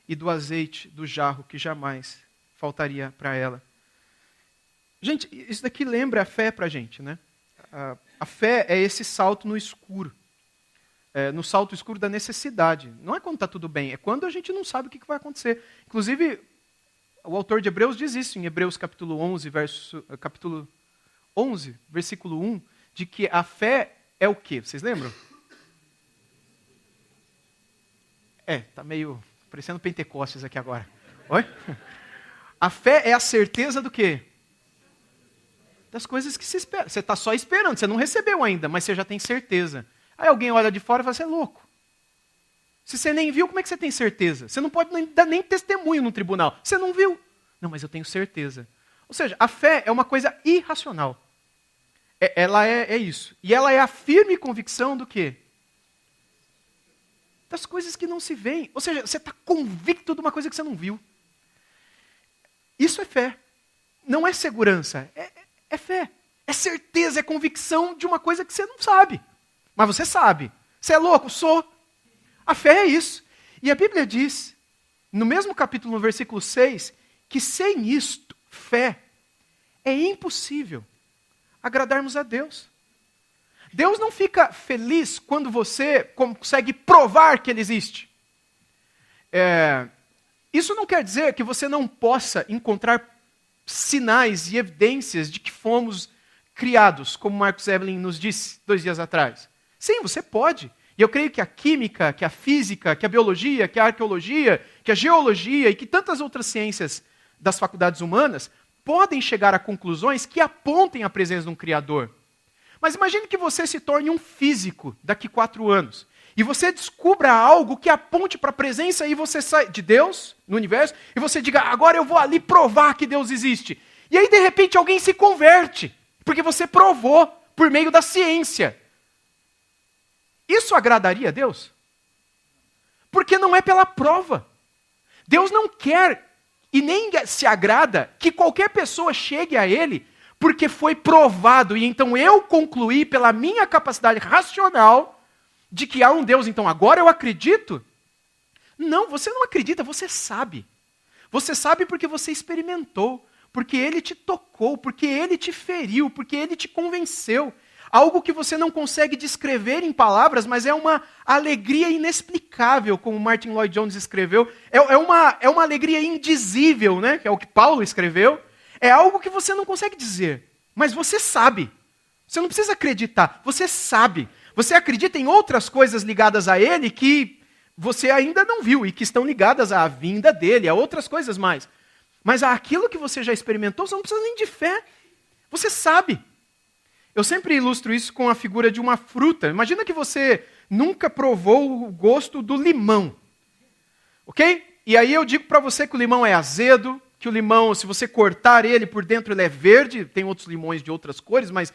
e do azeite do jarro que jamais faltaria para ela. Gente, isso daqui lembra a fé para a gente, né? A fé é esse salto no escuro. No salto escuro da necessidade. Não é quando está tudo bem, é quando a gente não sabe o que vai acontecer. Inclusive, o autor de Hebreus diz isso em Hebreus capítulo 11, versículo 1, de que a fé é o quê? Vocês lembram? Está meio parecendo Pentecostes aqui agora. Oi? A fé é a certeza do quê? Das coisas que se espera. Você está só esperando, você não recebeu ainda, mas você já tem certeza. Aí alguém olha de fora e fala, você é louco. Se você nem viu, como é que você tem certeza? Você não pode dar nem testemunho no tribunal. Você não viu. Não, mas eu tenho certeza. Ou seja, a fé é uma coisa irracional. Ela é isso. E ela é a firme convicção do quê? Das coisas que não se veem. Ou seja, você está convicto de uma coisa que você não viu. Isso é fé. Não é segurança. É fé. É certeza, é convicção de uma coisa que você não sabe. Mas você sabe. Você é louco? Sou. A fé é isso. E a Bíblia diz, no mesmo capítulo, no versículo 6, que sem isto, fé, é impossível agradarmos a Deus. Deus não fica feliz quando você consegue provar que Ele existe. Isso não quer dizer que você não possa encontrar sinais e evidências de que fomos criados, como Marcos Evelyn nos disse 2 dias atrás. Sim, você pode. E eu creio que a química, que a física, que a biologia, que a arqueologia, que a geologia e que tantas outras ciências das faculdades humanas podem chegar a conclusões que apontem a presença de um Criador. Mas imagine que você se torne um físico daqui 4 anos. E você descubra algo que aponte para a presença e você sai de Deus no universo e você diga, agora eu vou ali provar que Deus existe. E aí de repente alguém se converte, porque você provou por meio da ciência. Isso agradaria a Deus? Porque não é pela prova. Deus não quer e nem se agrada que qualquer pessoa chegue a Ele porque foi provado, e então eu concluí pela minha capacidade racional de que há um Deus, então agora eu acredito. Não, você não acredita, você sabe. Você sabe porque você experimentou, porque Ele te tocou, porque Ele te feriu, porque Ele te convenceu. Algo que você não consegue descrever em palavras, mas é uma alegria inexplicável, como Martin Lloyd Jones escreveu. É uma alegria indizível, né? Que é o que Paulo escreveu. É algo que você não consegue dizer, mas você sabe. Você não precisa acreditar, você sabe. Você acredita em outras coisas ligadas a Ele que você ainda não viu e que estão ligadas à vinda dEle, a outras coisas mais. Mas aquilo que você já experimentou, você não precisa nem de fé. Você sabe. Eu sempre ilustro isso com a figura de uma fruta. Imagina que você nunca provou o gosto do limão. Ok? E aí eu digo para você que o limão é azedo, que o limão, se você cortar ele por dentro, ele é verde. Tem outros limões de outras cores, mas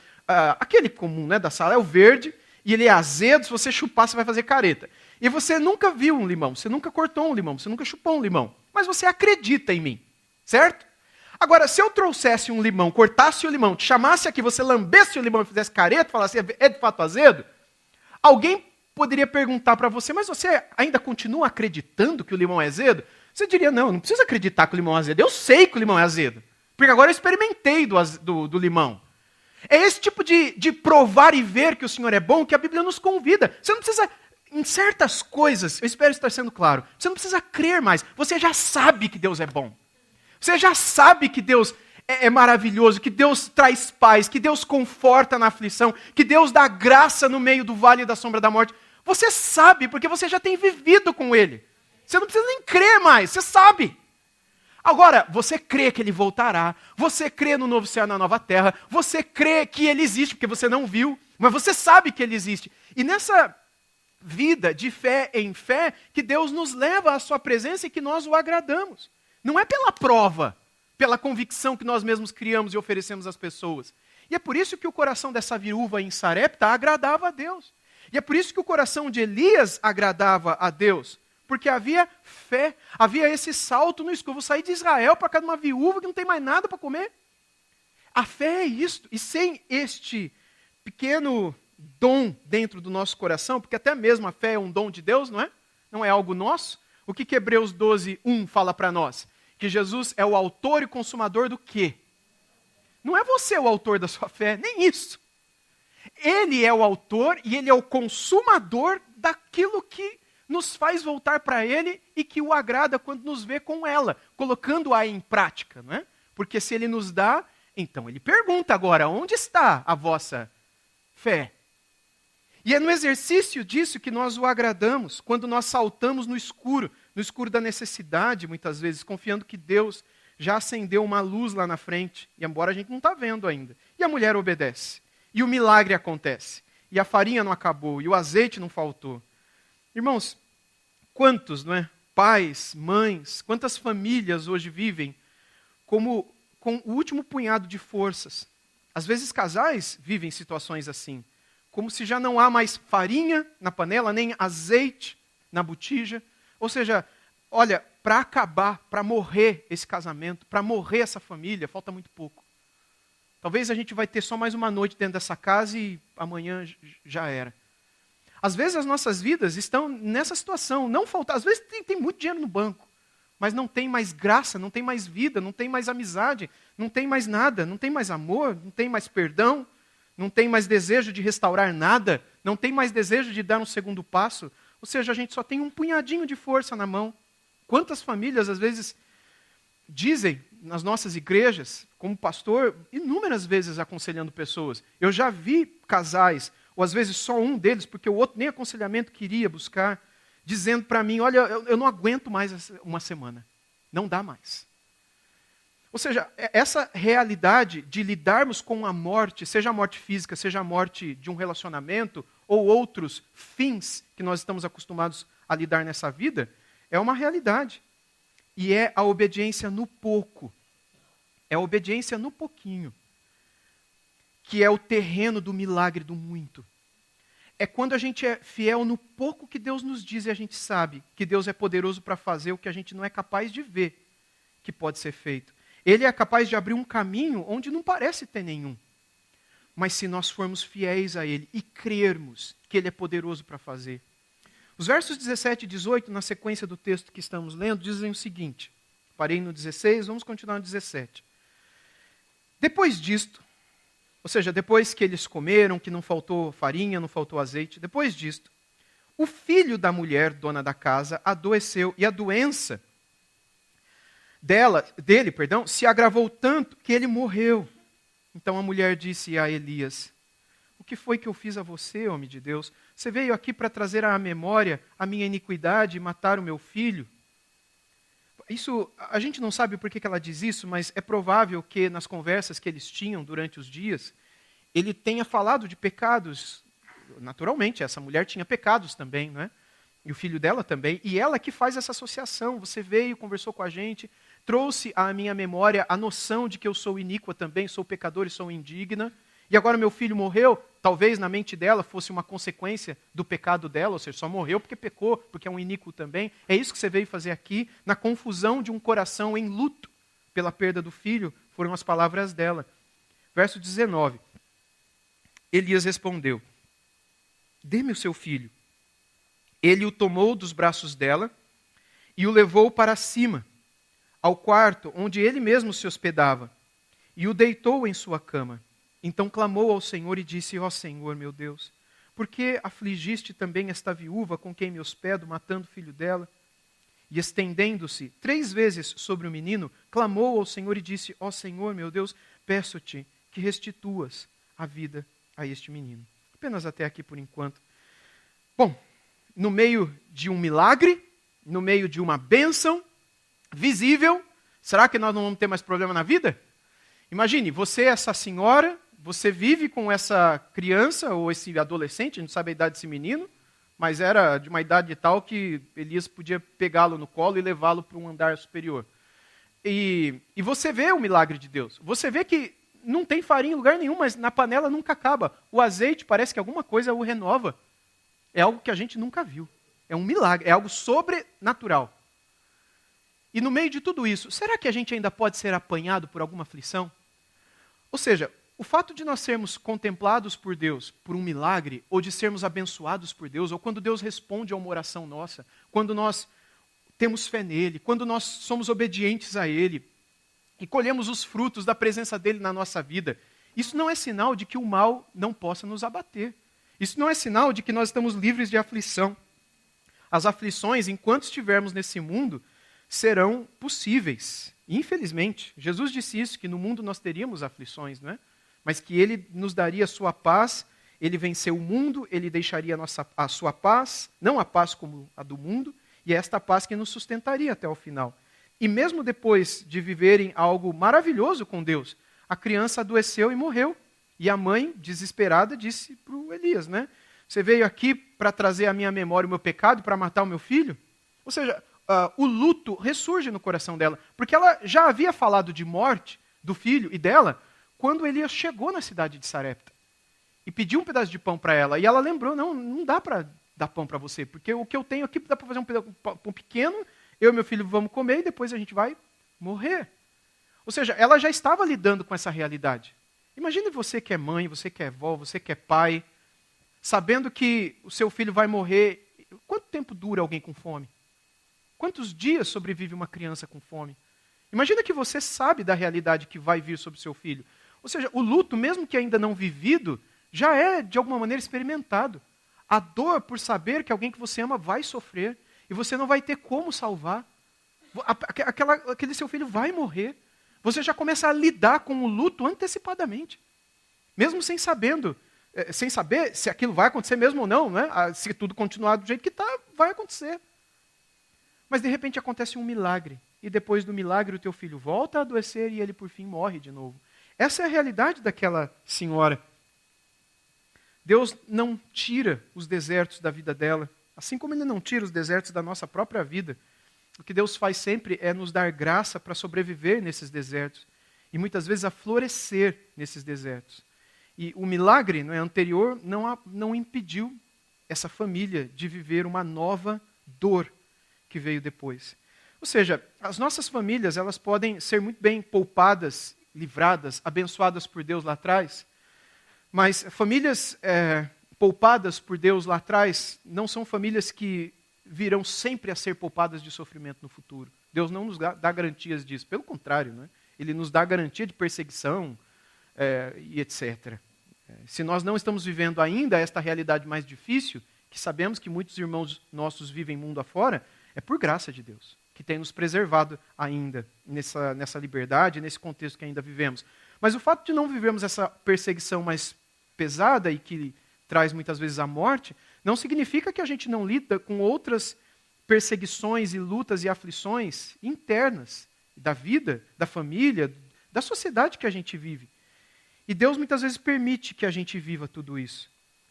aquele comum, né, da sala é o verde. E ele é azedo, se você chupar, você vai fazer careta. E você nunca viu um limão, você nunca cortou um limão, você nunca chupou um limão. Mas você acredita em mim, certo? Agora, se eu trouxesse um limão, cortasse o limão, te chamasse aqui, você lambesse o limão e fizesse careta, falasse, é de fato azedo? Alguém poderia perguntar para você, mas você ainda continua acreditando que o limão é azedo? Você diria, não, eu não preciso acreditar que o limão é azedo. Eu sei que o limão é azedo. Porque agora eu experimentei do limão. É esse tipo de provar e ver que o Senhor é bom que a Bíblia nos convida. Você não precisa, em certas coisas, eu espero estar sendo claro, você não precisa crer mais. Você já sabe que Deus é bom. Você já sabe que Deus é maravilhoso, que Deus traz paz, que Deus conforta na aflição, que Deus dá graça no meio do vale da sombra da morte. Você sabe, porque você já tem vivido com Ele. Você não precisa nem crer mais, você sabe. Agora, você crê que Ele voltará, você crê no novo céu e na nova terra, você crê que Ele existe, porque você não viu, mas você sabe que Ele existe. E nessa vida de fé em fé, que Deus nos leva à sua presença e que nós o agradamos. Não é pela prova, pela convicção que nós mesmos criamos e oferecemos às pessoas. E é por isso que o coração dessa viúva em Sarepta agradava a Deus. E é por isso que o coração de Elias agradava a Deus. Porque havia fé, havia esse salto no escuro. Vou sair de Israel para cá de uma viúva que não tem mais nada para comer. A fé é isto. E sem este pequeno dom dentro do nosso coração, porque até mesmo a fé é um dom de Deus, não é? Não é algo nosso. O que Hebreus 12, 1 fala para nós? Que Jesus é o autor e consumador do quê? Não é você o autor da sua fé, nem isso. Ele é o autor e ele é o consumador daquilo que nos faz voltar para Ele e que o agrada quando nos vê com ela, colocando-a em prática, não é? Porque se Ele nos dá, então Ele pergunta agora, onde está a vossa fé? E é no exercício disso que nós o agradamos, quando nós saltamos no escuro da necessidade, muitas vezes, confiando que Deus já acendeu uma luz lá na frente, e embora a gente não está vendo ainda. E a mulher obedece. E o milagre acontece. E a farinha não acabou, e o azeite não faltou. Irmãos, quantos, não é? Pais, mães, quantas famílias hoje vivem como com o último punhado de forças. Às vezes casais vivem situações assim, como se já não há mais farinha na panela, nem azeite na botija. Ou seja, olha, para acabar, para morrer esse casamento, para morrer essa família, falta muito pouco. Talvez a gente vai ter só mais uma noite dentro dessa casa e amanhã já era. Às vezes as nossas vidas estão nessa situação, não falta, às vezes tem muito dinheiro no banco, mas não tem mais graça, não tem mais vida, não tem mais amizade, não tem mais nada, não tem mais amor, não tem mais perdão, não tem mais desejo de restaurar nada, não tem mais desejo de dar um segundo passo. Ou seja, a gente só tem um punhadinho de força na mão. Quantas famílias, às vezes, dizem nas nossas igrejas, como pastor, inúmeras vezes aconselhando pessoas. Eu já vi casais, ou às vezes só um deles, porque o outro nem aconselhamento queria buscar, dizendo para mim, olha, eu não aguento mais uma semana. Não dá mais. Ou seja, essa realidade de lidarmos com a morte, seja a morte física, seja a morte de um relacionamento, ou outros fins que nós estamos acostumados a lidar nessa vida, é uma realidade. E é a obediência no pouco. É a obediência no pouquinho. Que é o terreno do milagre do muito. É quando a gente é fiel no pouco que Deus nos diz e a gente sabe que Deus é poderoso para fazer o que a gente não é capaz de ver que pode ser feito. Ele é capaz de abrir um caminho onde não parece ter nenhum. Mas se nós formos fiéis a Ele e crermos que Ele é poderoso para fazer. Os versos 17 e 18, na sequência do texto que estamos lendo, dizem o seguinte. Parei no 16, vamos continuar no 17. Depois disto, ou seja, depois que eles comeram, que não faltou farinha, não faltou azeite, depois disto, o filho da mulher, dona da casa, adoeceu, e a doença dele, se agravou tanto que ele morreu. Então a mulher disse a Elias, o que foi que eu fiz a você, homem de Deus? Você veio aqui para trazer à memória a minha iniquidade e matar o meu filho? Isso, a gente não sabe por que ela diz isso, mas é provável que nas conversas que eles tinham durante os dias, ele tenha falado de pecados. Naturalmente, essa mulher tinha pecados também, não é? E o filho dela também. E ela que faz essa associação. Você veio, conversou com a gente, trouxe à minha memória a noção de que eu sou iníqua também, sou pecador e sou indigna. E agora meu filho morreu, talvez na mente dela fosse uma consequência do pecado dela, ou seja, só morreu porque pecou, porque é um iníquo também. É isso que você veio fazer aqui, na confusão de um coração em luto pela perda do filho, foram as palavras dela. Verso 19. Elias respondeu, dê-me o seu filho. Ele o tomou dos braços dela e o levou para cima, ao quarto onde ele mesmo se hospedava, e o deitou em sua cama. Então clamou ao Senhor e disse, ó Senhor, meu Deus, por que afligiste também esta viúva com quem me hospedo, matando o filho dela? E estendendo-se 3 vezes sobre o menino, clamou ao Senhor e disse, ó Senhor, meu Deus, peço-te que restituas a vida a este menino. Apenas até aqui por enquanto. Bom, no meio de um milagre, no meio de uma bênção visível, será que nós não vamos ter mais problema na vida? Imagine, você é essa senhora, você vive com essa criança ou esse adolescente, a gente não sabe a idade desse menino, mas era de uma idade tal que Elias podia pegá-lo no colo e levá-lo para um andar superior. E você vê o milagre de Deus. Você vê que não tem farinha em lugar nenhum, mas na panela nunca acaba. O azeite parece que alguma coisa o renova. É algo que a gente nunca viu. É um milagre, é algo sobrenatural. E no meio de tudo isso, será que a gente ainda pode ser apanhado por alguma aflição? Ou seja, o fato de nós sermos contemplados por Deus por um milagre, ou de sermos abençoados por Deus, ou quando Deus responde a uma oração nossa, quando nós temos fé nele, quando nós somos obedientes a ele, e colhemos os frutos da presença dele na nossa vida, isso não é sinal de que o mal não possa nos abater. Isso não é sinal de que nós estamos livres de aflição. As aflições, enquanto estivermos nesse mundo, serão possíveis. Infelizmente, Jesus disse isso, que no mundo nós teríamos aflições, não é? Mas que ele nos daria a sua paz, ele venceu o mundo, ele deixaria a sua paz, não a paz como a do mundo, e é esta paz que nos sustentaria até o final. E mesmo depois de viverem algo maravilhoso com Deus, a criança adoeceu e morreu. E a mãe, desesperada, disse para o Elias, né? Você veio aqui para trazer à minha memória o meu pecado, para matar o meu filho? Ou seja, o luto ressurge no coração dela, porque ela já havia falado de morte do filho e dela quando Elias chegou na cidade de Sarepta e pediu um pedaço de pão para ela. E ela lembrou, não dá para dar pão para você, porque o que eu tenho aqui dá para fazer um pão pequeno, eu e meu filho vamos comer e depois a gente vai morrer. Ou seja, ela já estava lidando com essa realidade. Imagine você que é mãe, você que é avó, você que é pai, sabendo que o seu filho vai morrer. Quanto tempo dura alguém com fome? Quantos dias sobrevive uma criança com fome? Imagina que você sabe da realidade que vai vir sobre o seu filho. Ou seja, o luto, mesmo que ainda não vivido, já é, de alguma maneira, experimentado. A dor por saber que alguém que você ama vai sofrer e você não vai ter como salvar. Aquele seu filho vai morrer. Você já começa a lidar com o luto antecipadamente. Mesmo sem saber se aquilo vai acontecer mesmo ou não, né? Se tudo continuar do jeito que está, vai acontecer. Mas de repente acontece um milagre. E depois do milagre o teu filho volta a adoecer e ele por fim morre de novo. Essa é a realidade daquela senhora. Deus não tira os desertos da vida dela, assim como Ele não tira os desertos da nossa própria vida. O que Deus faz sempre é nos dar graça para sobreviver nesses desertos e muitas vezes a florescer nesses desertos. E o milagre anterior não impediu essa família de viver uma nova dor que veio depois. Ou seja, as nossas famílias elas podem ser muito bem poupadas, livradas, abençoadas por Deus lá atrás, mas famílias poupadas por Deus lá atrás não são famílias que virão sempre a ser poupadas de sofrimento no futuro. Deus não nos dá garantias disso. Pelo contrário, né? Ele nos dá garantia de perseguição e etc. Se nós não estamos vivendo ainda esta realidade mais difícil, que sabemos que muitos irmãos nossos vivem mundo afora, é por graça de Deus, que tem nos preservado ainda nessa liberdade, nesse contexto que ainda vivemos. Mas o fato de não vivermos essa perseguição mais pesada e que traz muitas vezes a morte, não significa que a gente não lida com outras perseguições e lutas e aflições internas da vida, da família, da sociedade que a gente vive. E Deus muitas vezes permite que a gente viva tudo isso.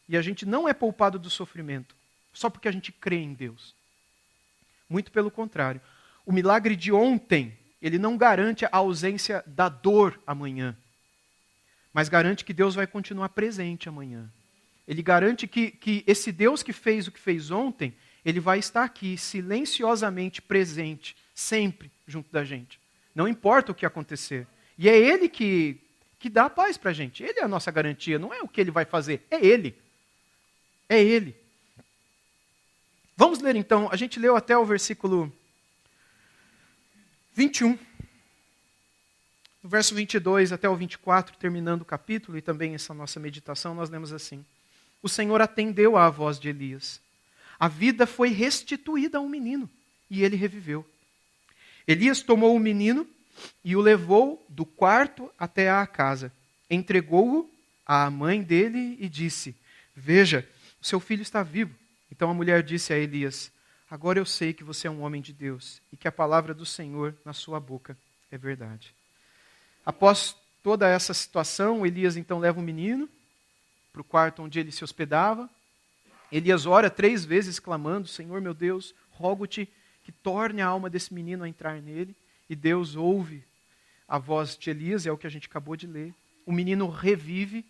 E a gente não é poupado do sofrimento, só porque a gente crê em Deus. Muito pelo contrário. O milagre de ontem, ele não garante a ausência da dor amanhã, mas garante que Deus vai continuar presente amanhã. Ele garante que esse Deus que fez o que fez ontem, ele vai estar aqui, silenciosamente presente, sempre junto da gente. Não importa o que acontecer. E é Ele que dá a paz para a gente. Ele é a nossa garantia, não é o que Ele vai fazer, é Ele. É Ele. Vamos ler então, a gente leu até o versículo 21. No verso 22 até o 24, terminando o capítulo, e também essa nossa meditação, nós lemos assim. O Senhor atendeu à voz de Elias. A vida foi restituída ao menino, e ele reviveu. Elias tomou o menino e o levou do quarto até à casa. Entregou-o à mãe dele e disse, veja, o seu filho está vivo. Então a mulher disse a Elias, agora eu sei que você é um homem de Deus e que a palavra do Senhor na sua boca é verdade. Após toda essa situação, Elias então leva o menino para o quarto onde ele se hospedava. Elias ora 3 vezes clamando, Senhor meu Deus, rogo-te que torne a alma desse menino a entrar nele. E Deus ouve a voz de Elias, é o que a gente acabou de ler. O menino revive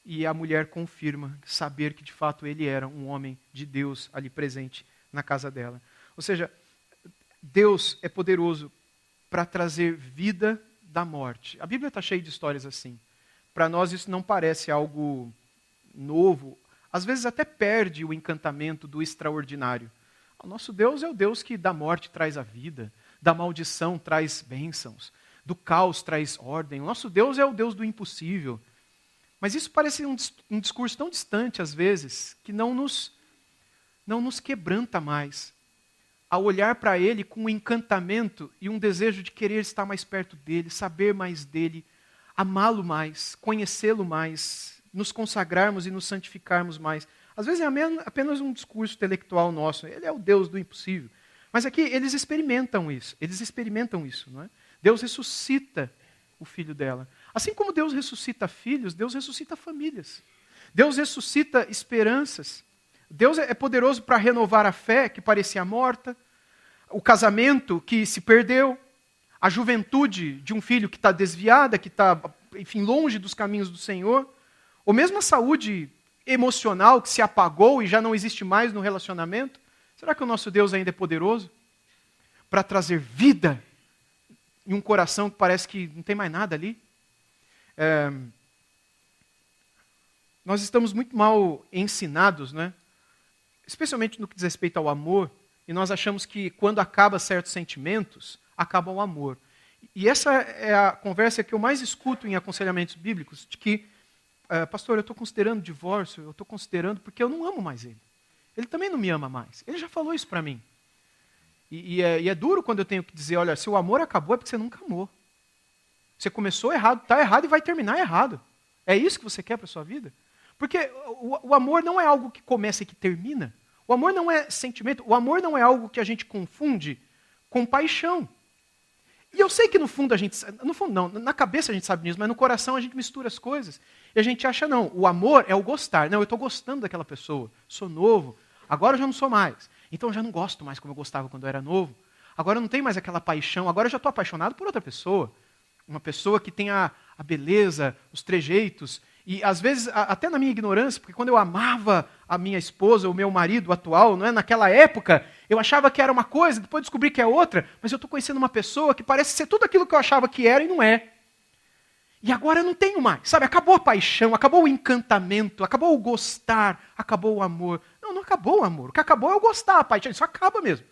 e a mulher confirma saber que de fato ele era um homem de Deus ali presente na casa dela. Ou seja, Deus é poderoso para trazer vida da morte. A Bíblia está cheia de histórias assim. Para nós isso não parece algo novo. Às vezes até perde o encantamento do extraordinário. O nosso Deus é o Deus que da morte traz a vida, da maldição traz bênçãos, do caos traz ordem. O nosso Deus é o Deus do impossível. Mas isso parece um discurso tão distante, às vezes, que não nos quebranta mais. Ao olhar para Ele com um encantamento e um desejo de querer estar mais perto dEle, saber mais dEle, amá-lo mais, conhecê-lo mais, nos consagrarmos e nos santificarmos mais. Às vezes é apenas um discurso intelectual nosso. Ele é o Deus do impossível. Mas aqui eles experimentam isso, não é? Deus ressuscita o filho dela. Assim como Deus ressuscita filhos, Deus ressuscita famílias. Deus ressuscita esperanças. Deus é poderoso para renovar a fé que parecia morta, o casamento que se perdeu, a juventude de um filho que está desviada, que está, enfim, longe dos caminhos do Senhor, ou mesmo a saúde emocional que se apagou e já não existe mais no relacionamento. Será que o nosso Deus ainda é poderoso para trazer vida em um coração que parece que não tem mais nada ali? Nós estamos muito mal ensinados, né? Especialmente no que diz respeito ao amor, e nós achamos que quando acaba certos sentimentos, acaba o amor. E essa é a conversa que eu mais escuto em aconselhamentos bíblicos, de que, pastor, eu estou considerando divórcio, eu estou considerando porque eu não amo mais ele. Ele também não me ama mais. Ele já falou isso para mim. E é duro quando eu tenho que dizer, olha, se o amor acabou é porque você nunca amou. Você começou errado, está errado e vai terminar errado. É isso que você quer para a sua vida? Porque o amor não é algo que começa e que termina. O amor não é sentimento. O amor não é algo que a gente confunde com paixão. E eu sei que no fundo a gente... No fundo não, na cabeça a gente sabe disso, mas no coração a gente mistura as coisas. E a gente acha, não, o amor é o gostar. Não, eu estou gostando daquela pessoa. Sou novo. Agora eu já não sou mais. Então eu já não gosto mais como eu gostava quando eu era novo. Agora eu não tenho mais aquela paixão. Agora eu já estou apaixonado por outra pessoa. Uma pessoa que tem a beleza, os trejeitos. E às vezes, até na minha ignorância, porque quando eu amava a minha esposa, o meu marido atual, não é? Naquela época, eu achava que era uma coisa, depois descobri que é outra, mas eu estou conhecendo uma pessoa que parece ser tudo aquilo que eu achava que era e não é. E agora eu não tenho mais, sabe? Acabou a paixão, acabou o encantamento, acabou o gostar, acabou o amor. Não, não acabou o amor. O que acabou é o gostar, a paixão, isso acaba mesmo.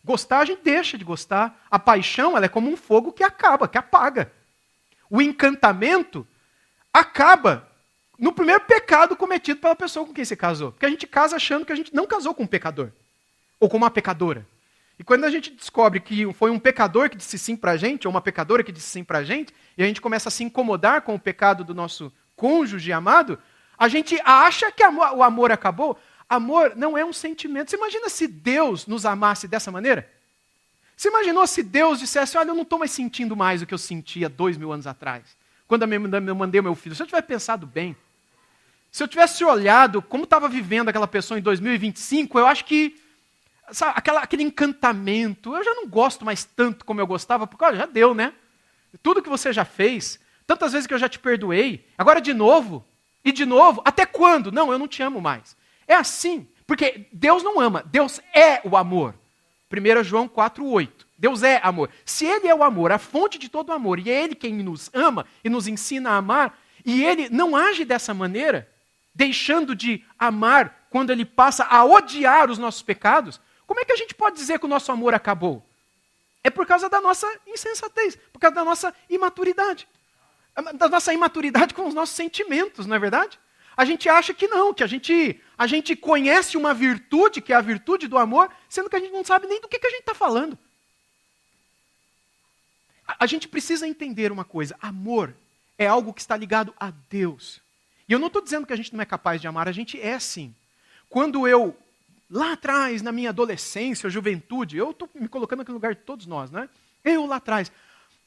Gostar a gente deixa de gostar. A paixão, ela é como um fogo que acaba, que apaga. O encantamento acaba no primeiro pecado cometido pela pessoa com quem você casou. Porque a gente casa achando que a gente não casou com um pecador. Ou com uma pecadora. E quando a gente descobre que foi um pecador que disse sim pra gente, ou uma pecadora que disse sim pra gente, e a gente começa a se incomodar com o pecado do nosso cônjuge amado, a gente acha que o amor acabou. Amor não é um sentimento. Você imagina se Deus nos amasse dessa maneira? Você imaginou se Deus dissesse, olha, eu não estou mais sentindo mais o que eu sentia 2000 anos atrás, quando eu mandei o meu filho. Se eu tivesse pensado bem, se eu tivesse olhado como estava vivendo aquela pessoa em 2025, eu acho que, sabe, aquele encantamento, eu já não gosto mais tanto como eu gostava, porque olha, já deu, né? Tudo que você já fez, tantas vezes que eu já te perdoei, agora de novo, e de novo, até quando? Não, eu não te amo mais. É assim, porque Deus não ama, Deus é o amor. 1 João 4,8. Deus é amor. Se Ele é o amor, a fonte de todo o amor, e é Ele quem nos ama e nos ensina a amar, e Ele não age dessa maneira, deixando de amar quando Ele passa a odiar os nossos pecados, como é que a gente pode dizer que o nosso amor acabou? É por causa da nossa insensatez, por causa da nossa imaturidade. Da nossa imaturidade com os nossos sentimentos, não é verdade? A gente acha que não, que a gente conhece uma virtude, que é a virtude do amor, sendo que a gente não sabe nem do que a gente está falando. A gente precisa entender uma coisa, amor é algo que está ligado a Deus. E eu não estou dizendo que a gente não é capaz de amar, a gente é sim. Quando eu, lá atrás, na minha adolescência, juventude, eu estou me colocando aqui no lugar de todos nós, né? Eu lá atrás,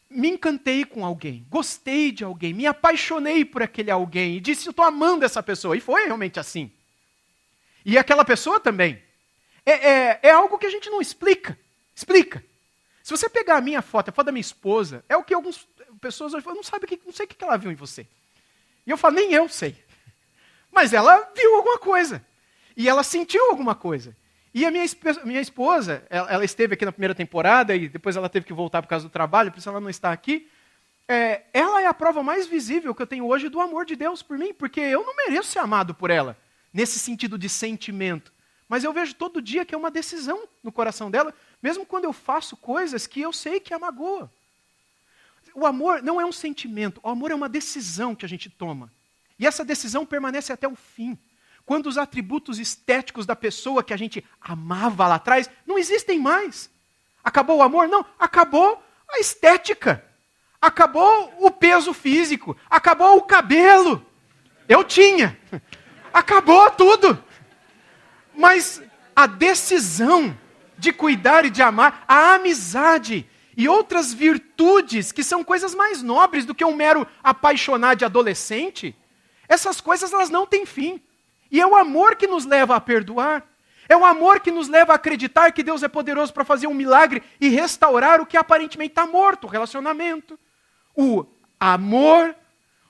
me encantei com alguém, gostei de alguém, me apaixonei por aquele alguém e disse, eu estou amando essa pessoa. E foi realmente assim. E aquela pessoa também. É algo que a gente não explica. Explica. Se você pegar a minha foto, a foto da minha esposa, é o que algumas pessoas hoje falam, não sei o que ela viu em você. E eu falo, nem eu sei. Mas ela viu alguma coisa. E ela sentiu alguma coisa. E a minha esposa, ela esteve aqui na primeira temporada e depois ela teve que voltar por causa do trabalho, por isso ela não está aqui. Ela é a prova mais visível que eu tenho hoje do amor de Deus por mim, porque eu não mereço ser amado por ela, nesse sentido de sentimento. Mas eu vejo todo dia que é uma decisão no coração dela, mesmo quando eu faço coisas que eu sei que a magoa. O amor não é um sentimento, o amor é uma decisão que a gente toma. E essa decisão permanece até o fim. Quando os atributos estéticos da pessoa que a gente amava lá atrás não existem mais. Acabou o amor? Não, acabou a estética. Acabou o peso físico. Acabou o cabelo. Eu tinha. Acabou tudo. Mas a decisão de cuidar e de amar, a amizade e outras virtudes que são coisas mais nobres do que um mero apaixonar de adolescente, essas coisas elas não têm fim. E é o amor que nos leva a perdoar. É o amor que nos leva a acreditar que Deus é poderoso para fazer um milagre e restaurar o que aparentemente está morto, o relacionamento. O amor.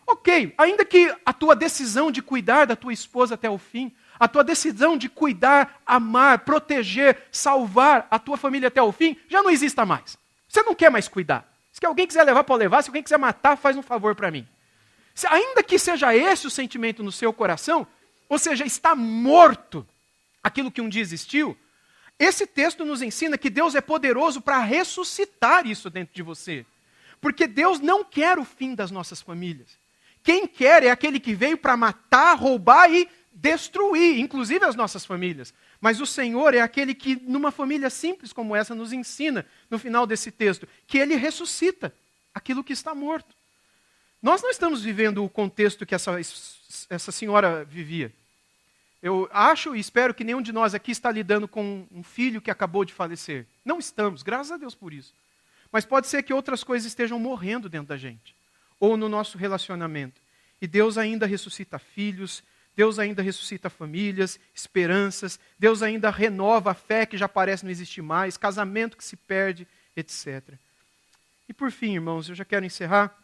Ok, ainda que a tua decisão de cuidar da tua esposa até o fim, a tua decisão de cuidar, amar, proteger, salvar a tua família até o fim, já não exista mais. Você não quer mais cuidar. Se alguém quiser levar, pode levar. Se alguém quiser matar, faz um favor para mim. Ainda que seja esse o sentimento no seu coração, ou seja, está morto aquilo que um dia existiu, esse texto nos ensina que Deus é poderoso para ressuscitar isso dentro de você. Porque Deus não quer o fim das nossas famílias. Quem quer é aquele que veio para matar, roubar e destruir, inclusive as nossas famílias. Mas o Senhor é aquele que, numa família simples como essa, nos ensina, no final desse texto, que Ele ressuscita aquilo que está morto. Nós não estamos vivendo o contexto que essa senhora vivia. Eu acho e espero que nenhum de nós aqui está lidando com um filho que acabou de falecer. Não estamos, graças a Deus por isso. Mas pode ser que outras coisas estejam morrendo dentro da gente, ou no nosso relacionamento. E Deus ainda ressuscita filhos, Deus ainda ressuscita famílias, esperanças, Deus ainda renova a fé que já parece não existir mais, casamento que se perde, etc. E por fim, irmãos, eu já quero encerrar.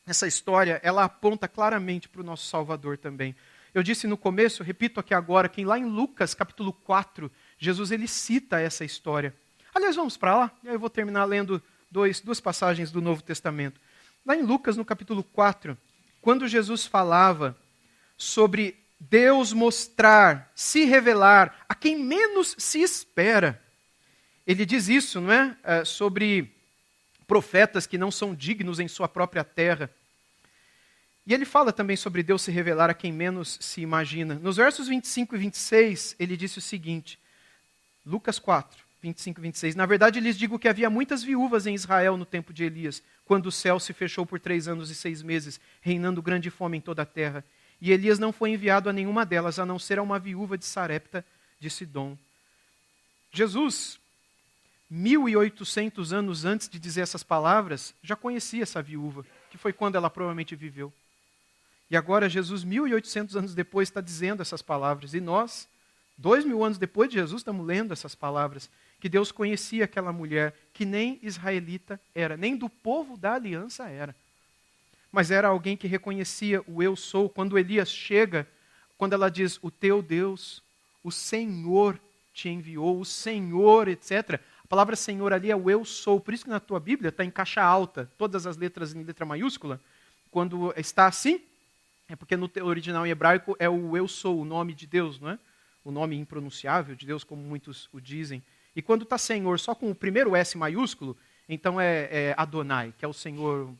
Essa história, ela aponta claramente para o nosso Salvador também. Eu disse no começo, repito aqui agora, que lá em Lucas, capítulo 4, Jesus ele cita essa história. Aliás, vamos para lá, e aí eu vou terminar lendo duas passagens do Novo Testamento. Lá em Lucas, no capítulo 4, quando Jesus falava sobre Deus mostrar, se revelar a quem menos se espera, ele diz isso, não é? Sobre profetas que não são dignos em sua própria terra. E ele fala também sobre Deus se revelar a quem menos se imagina. Nos versos 25 e 26, ele disse o seguinte, Lucas 4, 25 e 26, na verdade lhes digo que havia muitas viúvas em Israel no tempo de Elias, quando o céu se fechou por 3 anos e 6 meses, reinando grande fome em toda a terra. E Elias não foi enviado a nenhuma delas, a não ser a uma viúva de Sarepta de Sidom. Jesus, 1800 anos antes de dizer essas palavras, já conhecia essa viúva, que foi quando ela provavelmente viveu. E agora Jesus, 1800 anos depois, está dizendo essas palavras. E nós, 2000 anos depois de Jesus, estamos lendo essas palavras. Que Deus conhecia aquela mulher que nem israelita era, nem do povo da aliança era. Mas era alguém que reconhecia o eu sou. Quando Elias chega, quando ela diz, o teu Deus, o Senhor te enviou, o Senhor, etc. A palavra Senhor ali é o eu sou. Por isso que na tua Bíblia está em caixa alta, todas as letras em letra maiúscula. Quando está assim, é porque no original em hebraico é o eu sou, o nome de Deus, não é? O nome impronunciável de Deus, como muitos o dizem. E quando está Senhor só com o primeiro S maiúsculo, então é Adonai, que é o Senhor,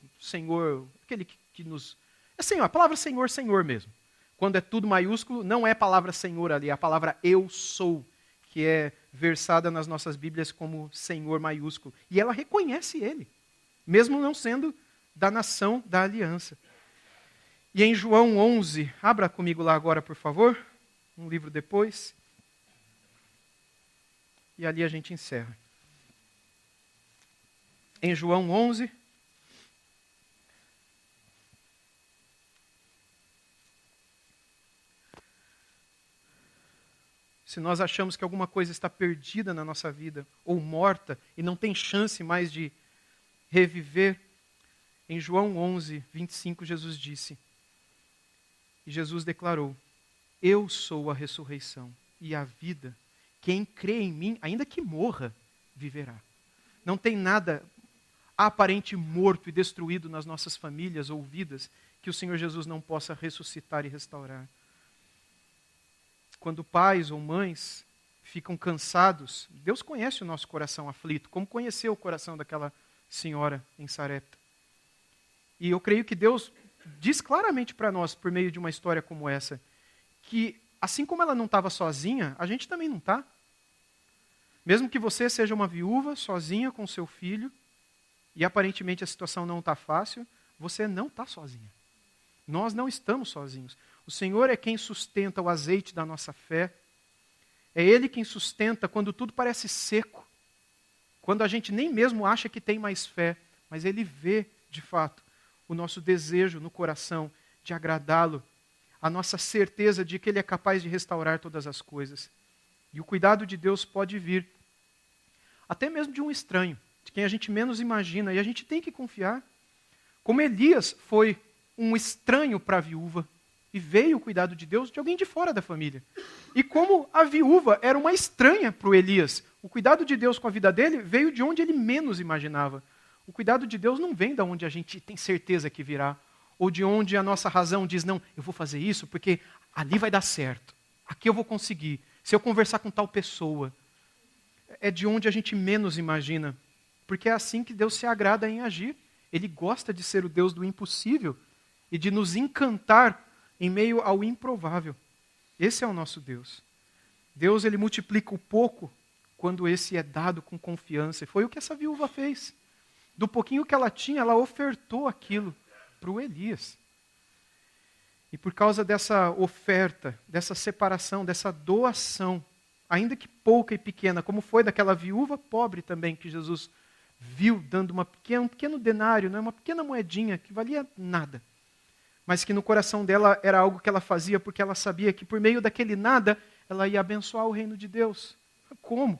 aquele que nos... É Senhor, a palavra Senhor, Senhor mesmo. Quando é tudo maiúsculo, não é a palavra Senhor ali, é a palavra eu sou, que é versada nas nossas Bíblias como Senhor maiúsculo. E ela reconhece ele, mesmo não sendo da nação da aliança. E em João 11, abra comigo lá agora, por favor, um livro depois. E ali a gente encerra. Em João 11, se nós achamos que alguma coisa está perdida na nossa vida, ou morta, e não tem chance mais de reviver, em João 11, 25, Jesus disse, e Jesus declarou, eu sou a ressurreição e a vida. Quem crê em mim, ainda que morra, viverá. Não tem nada aparente morto e destruído nas nossas famílias ou vidas que o Senhor Jesus não possa ressuscitar e restaurar. Quando pais ou mães ficam cansados, Deus conhece o nosso coração aflito, como conheceu o coração daquela senhora em Sarepta. E eu creio que Deus diz claramente para nós, por meio de uma história como essa, que assim como ela não estava sozinha, a gente também não está. Mesmo que você seja uma viúva sozinha com seu filho, e aparentemente a situação não está fácil, você não está sozinha. Nós não estamos sozinhos. O Senhor é quem sustenta o azeite da nossa fé. É Ele quem sustenta quando tudo parece seco, quando a gente nem mesmo acha que tem mais fé, mas Ele vê, de fato, o nosso desejo no coração de agradá-lo, a nossa certeza de que Ele é capaz de restaurar todas as coisas. E o cuidado de Deus pode vir até mesmo de um estranho, de quem a gente menos imagina, e a gente tem que confiar. Como Elias foi um estranho para a viúva, e veio o cuidado de Deus de alguém de fora da família. E como a viúva era uma estranha para o Elias, o cuidado de Deus com a vida dele veio de onde ele menos imaginava. O cuidado de Deus não vem de onde a gente tem certeza que virá, ou de onde a nossa razão diz, não, eu vou fazer isso porque ali vai dar certo, aqui eu vou conseguir, se eu conversar com tal pessoa. É de onde a gente menos imagina, porque é assim que Deus se agrada em agir. Ele gosta de ser o Deus do impossível e de nos encantar em meio ao improvável. Esse é o nosso Deus. Deus, ele multiplica o pouco quando esse é dado com confiança. E foi o que essa viúva fez. Do pouquinho que ela tinha, ela ofertou aquilo para o Elias. E por causa dessa oferta, dessa separação, dessa doação, ainda que pouca e pequena, como foi daquela viúva pobre também, que Jesus viu dando um pequeno denário, uma pequena moedinha que valia nada. Mas que no coração dela era algo que ela fazia porque ela sabia que por meio daquele nada ela ia abençoar o reino de Deus. Como?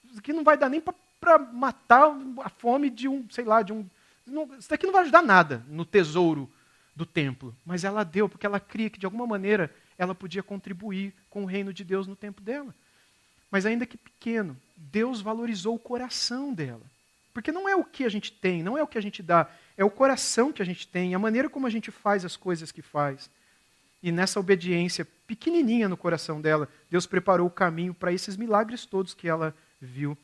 Isso aqui não vai dar nem para matar a fome de um. Isso daqui não vai ajudar nada no tesouro do templo. Mas ela deu porque ela cria que de alguma maneira ela podia contribuir com o reino de Deus no tempo dela. Mas ainda que pequeno, Deus valorizou o coração dela. Porque não é o que a gente tem, não é o que a gente dá, é o coração que a gente tem, a maneira como a gente faz as coisas que faz. E nessa obediência pequenininha no coração dela, Deus preparou o caminho para esses milagres todos que ela viu.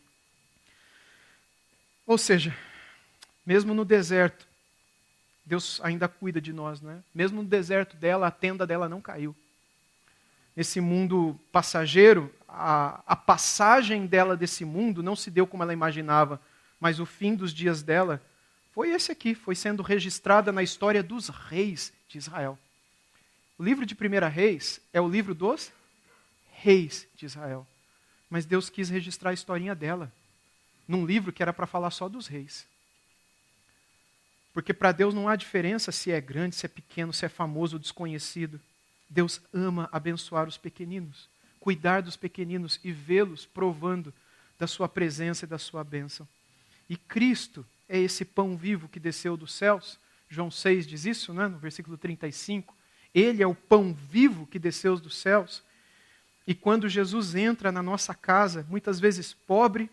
Ou seja, mesmo no deserto, Deus ainda cuida de nós, não é? Mesmo no deserto dela, a tenda dela não caiu. Nesse mundo passageiro, a passagem dela desse mundo não se deu como ela imaginava, mas o fim dos dias dela foi esse aqui, foi sendo registrada na história dos reis de Israel. O livro de 1 Reis é o livro dos reis de Israel. Mas Deus quis registrar a historinha dela num livro que era para falar só dos reis. Porque para Deus não há diferença se é grande, se é pequeno, se é famoso ou desconhecido. Deus ama abençoar os pequeninos, cuidar dos pequeninos e vê-los provando da sua presença e da sua bênção. E Cristo é esse pão vivo que desceu dos céus. João 6 diz isso, né? No versículo 35. Ele é o pão vivo que desceu dos céus. E quando Jesus entra na nossa casa, muitas vezes pobre,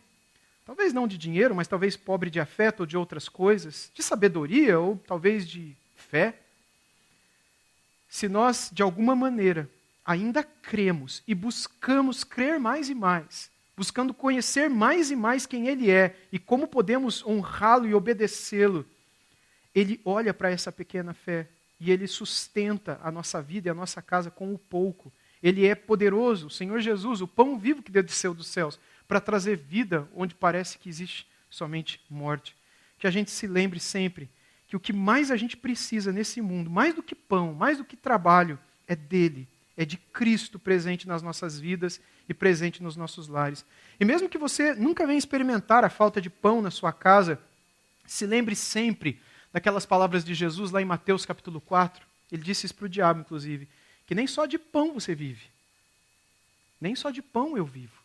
talvez não de dinheiro, mas talvez pobre de afeto ou de outras coisas, de sabedoria ou talvez de fé, se nós, de alguma maneira, ainda cremos e buscamos crer mais e mais, buscando conhecer mais e mais quem Ele é e como podemos honrá-lo e obedecê-lo, Ele olha para essa pequena fé e Ele sustenta a nossa vida e a nossa casa com o pouco. Ele é poderoso, o Senhor Jesus, o pão vivo que desceu dos céus, para trazer vida onde parece que existe somente morte. Que a gente se lembre sempre que o que mais a gente precisa nesse mundo, mais do que pão, mais do que trabalho, é dele. É de Cristo presente nas nossas vidas e presente nos nossos lares. E mesmo que você nunca venha experimentar a falta de pão na sua casa, se lembre sempre daquelas palavras de Jesus lá em Mateus capítulo 4. Ele disse isso para o diabo, inclusive, que nem só de pão você vive. Nem só de pão eu vivo.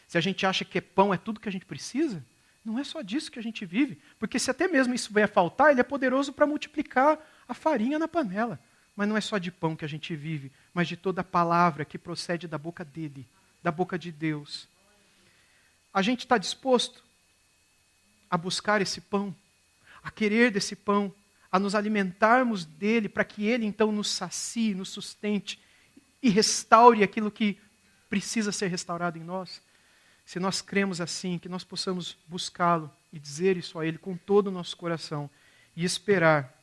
Se a gente acha que pão é tudo que a gente precisa, não é só disso que a gente vive. Porque se até mesmo isso vier a faltar, ele é poderoso para multiplicar a farinha na panela. Mas não é só de pão que a gente vive, mas de toda a palavra que procede da boca dele, da boca de Deus. A gente está disposto a buscar esse pão, a querer desse pão, a nos alimentarmos dele, para que ele então nos sacie, nos sustente e restaure aquilo que precisa ser restaurado em nós. Se nós cremos assim, que nós possamos buscá-lo e dizer isso a ele com todo o nosso coração e esperar,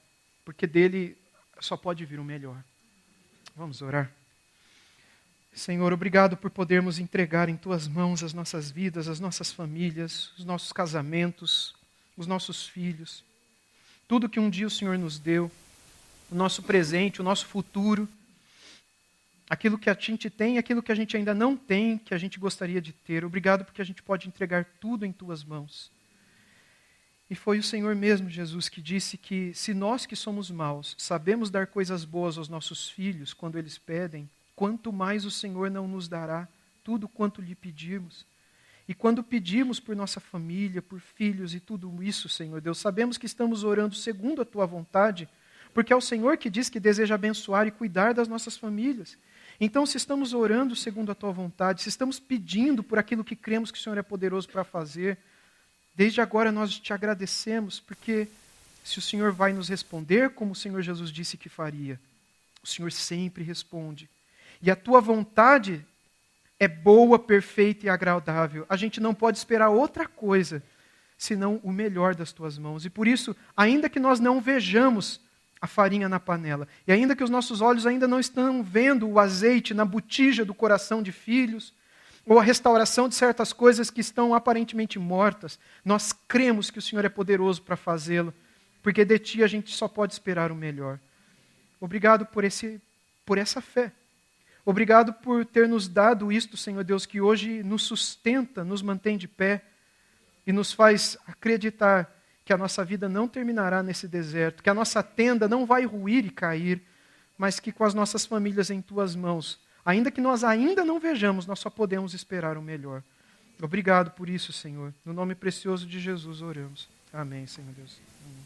porque dele só pode vir o melhor. Vamos orar. Senhor, obrigado por podermos entregar em Tuas mãos as nossas vidas, as nossas famílias, os nossos casamentos, os nossos filhos. Tudo que um dia o Senhor nos deu, o nosso presente, o nosso futuro. aquilo que a gente tem, aquilo que a gente ainda não tem, que a gente gostaria de ter. Obrigado porque a gente pode entregar tudo em tuas mãos. E foi o Senhor mesmo, Jesus, que disse que se nós que somos maus sabemos dar coisas boas aos nossos filhos quando eles pedem, quanto mais o Senhor não nos dará tudo quanto lhe pedirmos. E quando pedimos por nossa família, por filhos e tudo isso, Senhor Deus, sabemos que estamos orando segundo a Tua vontade, porque é o Senhor que diz que deseja abençoar e cuidar das nossas famílias. Então, se estamos orando segundo a Tua vontade, se estamos pedindo por aquilo que cremos que o Senhor é poderoso para fazer, desde agora nós te agradecemos, porque se o Senhor vai nos responder como o Senhor Jesus disse que faria, o Senhor sempre responde. E a Tua vontade é boa, perfeita e agradável. A gente não pode esperar outra coisa, senão o melhor das Tuas mãos. E por isso, ainda que nós não vejamos a farinha na panela, e ainda que os nossos olhos ainda não estão vendo o azeite na botija do coração de filhos, ou a restauração de certas coisas que estão aparentemente mortas, nós cremos que o Senhor é poderoso para fazê-lo, porque de Ti a gente só pode esperar o melhor. Obrigado por essa fé. Obrigado por ter nos dado isto, Senhor Deus, que hoje nos sustenta, nos mantém de pé e nos faz acreditar que a nossa vida não terminará nesse deserto, que a nossa tenda não vai ruir e cair, mas que com as nossas famílias em Tuas mãos, ainda que nós ainda não vejamos, nós só podemos esperar o melhor. Obrigado por isso, Senhor. No nome precioso de Jesus oramos. Amém, Senhor Deus. Amém.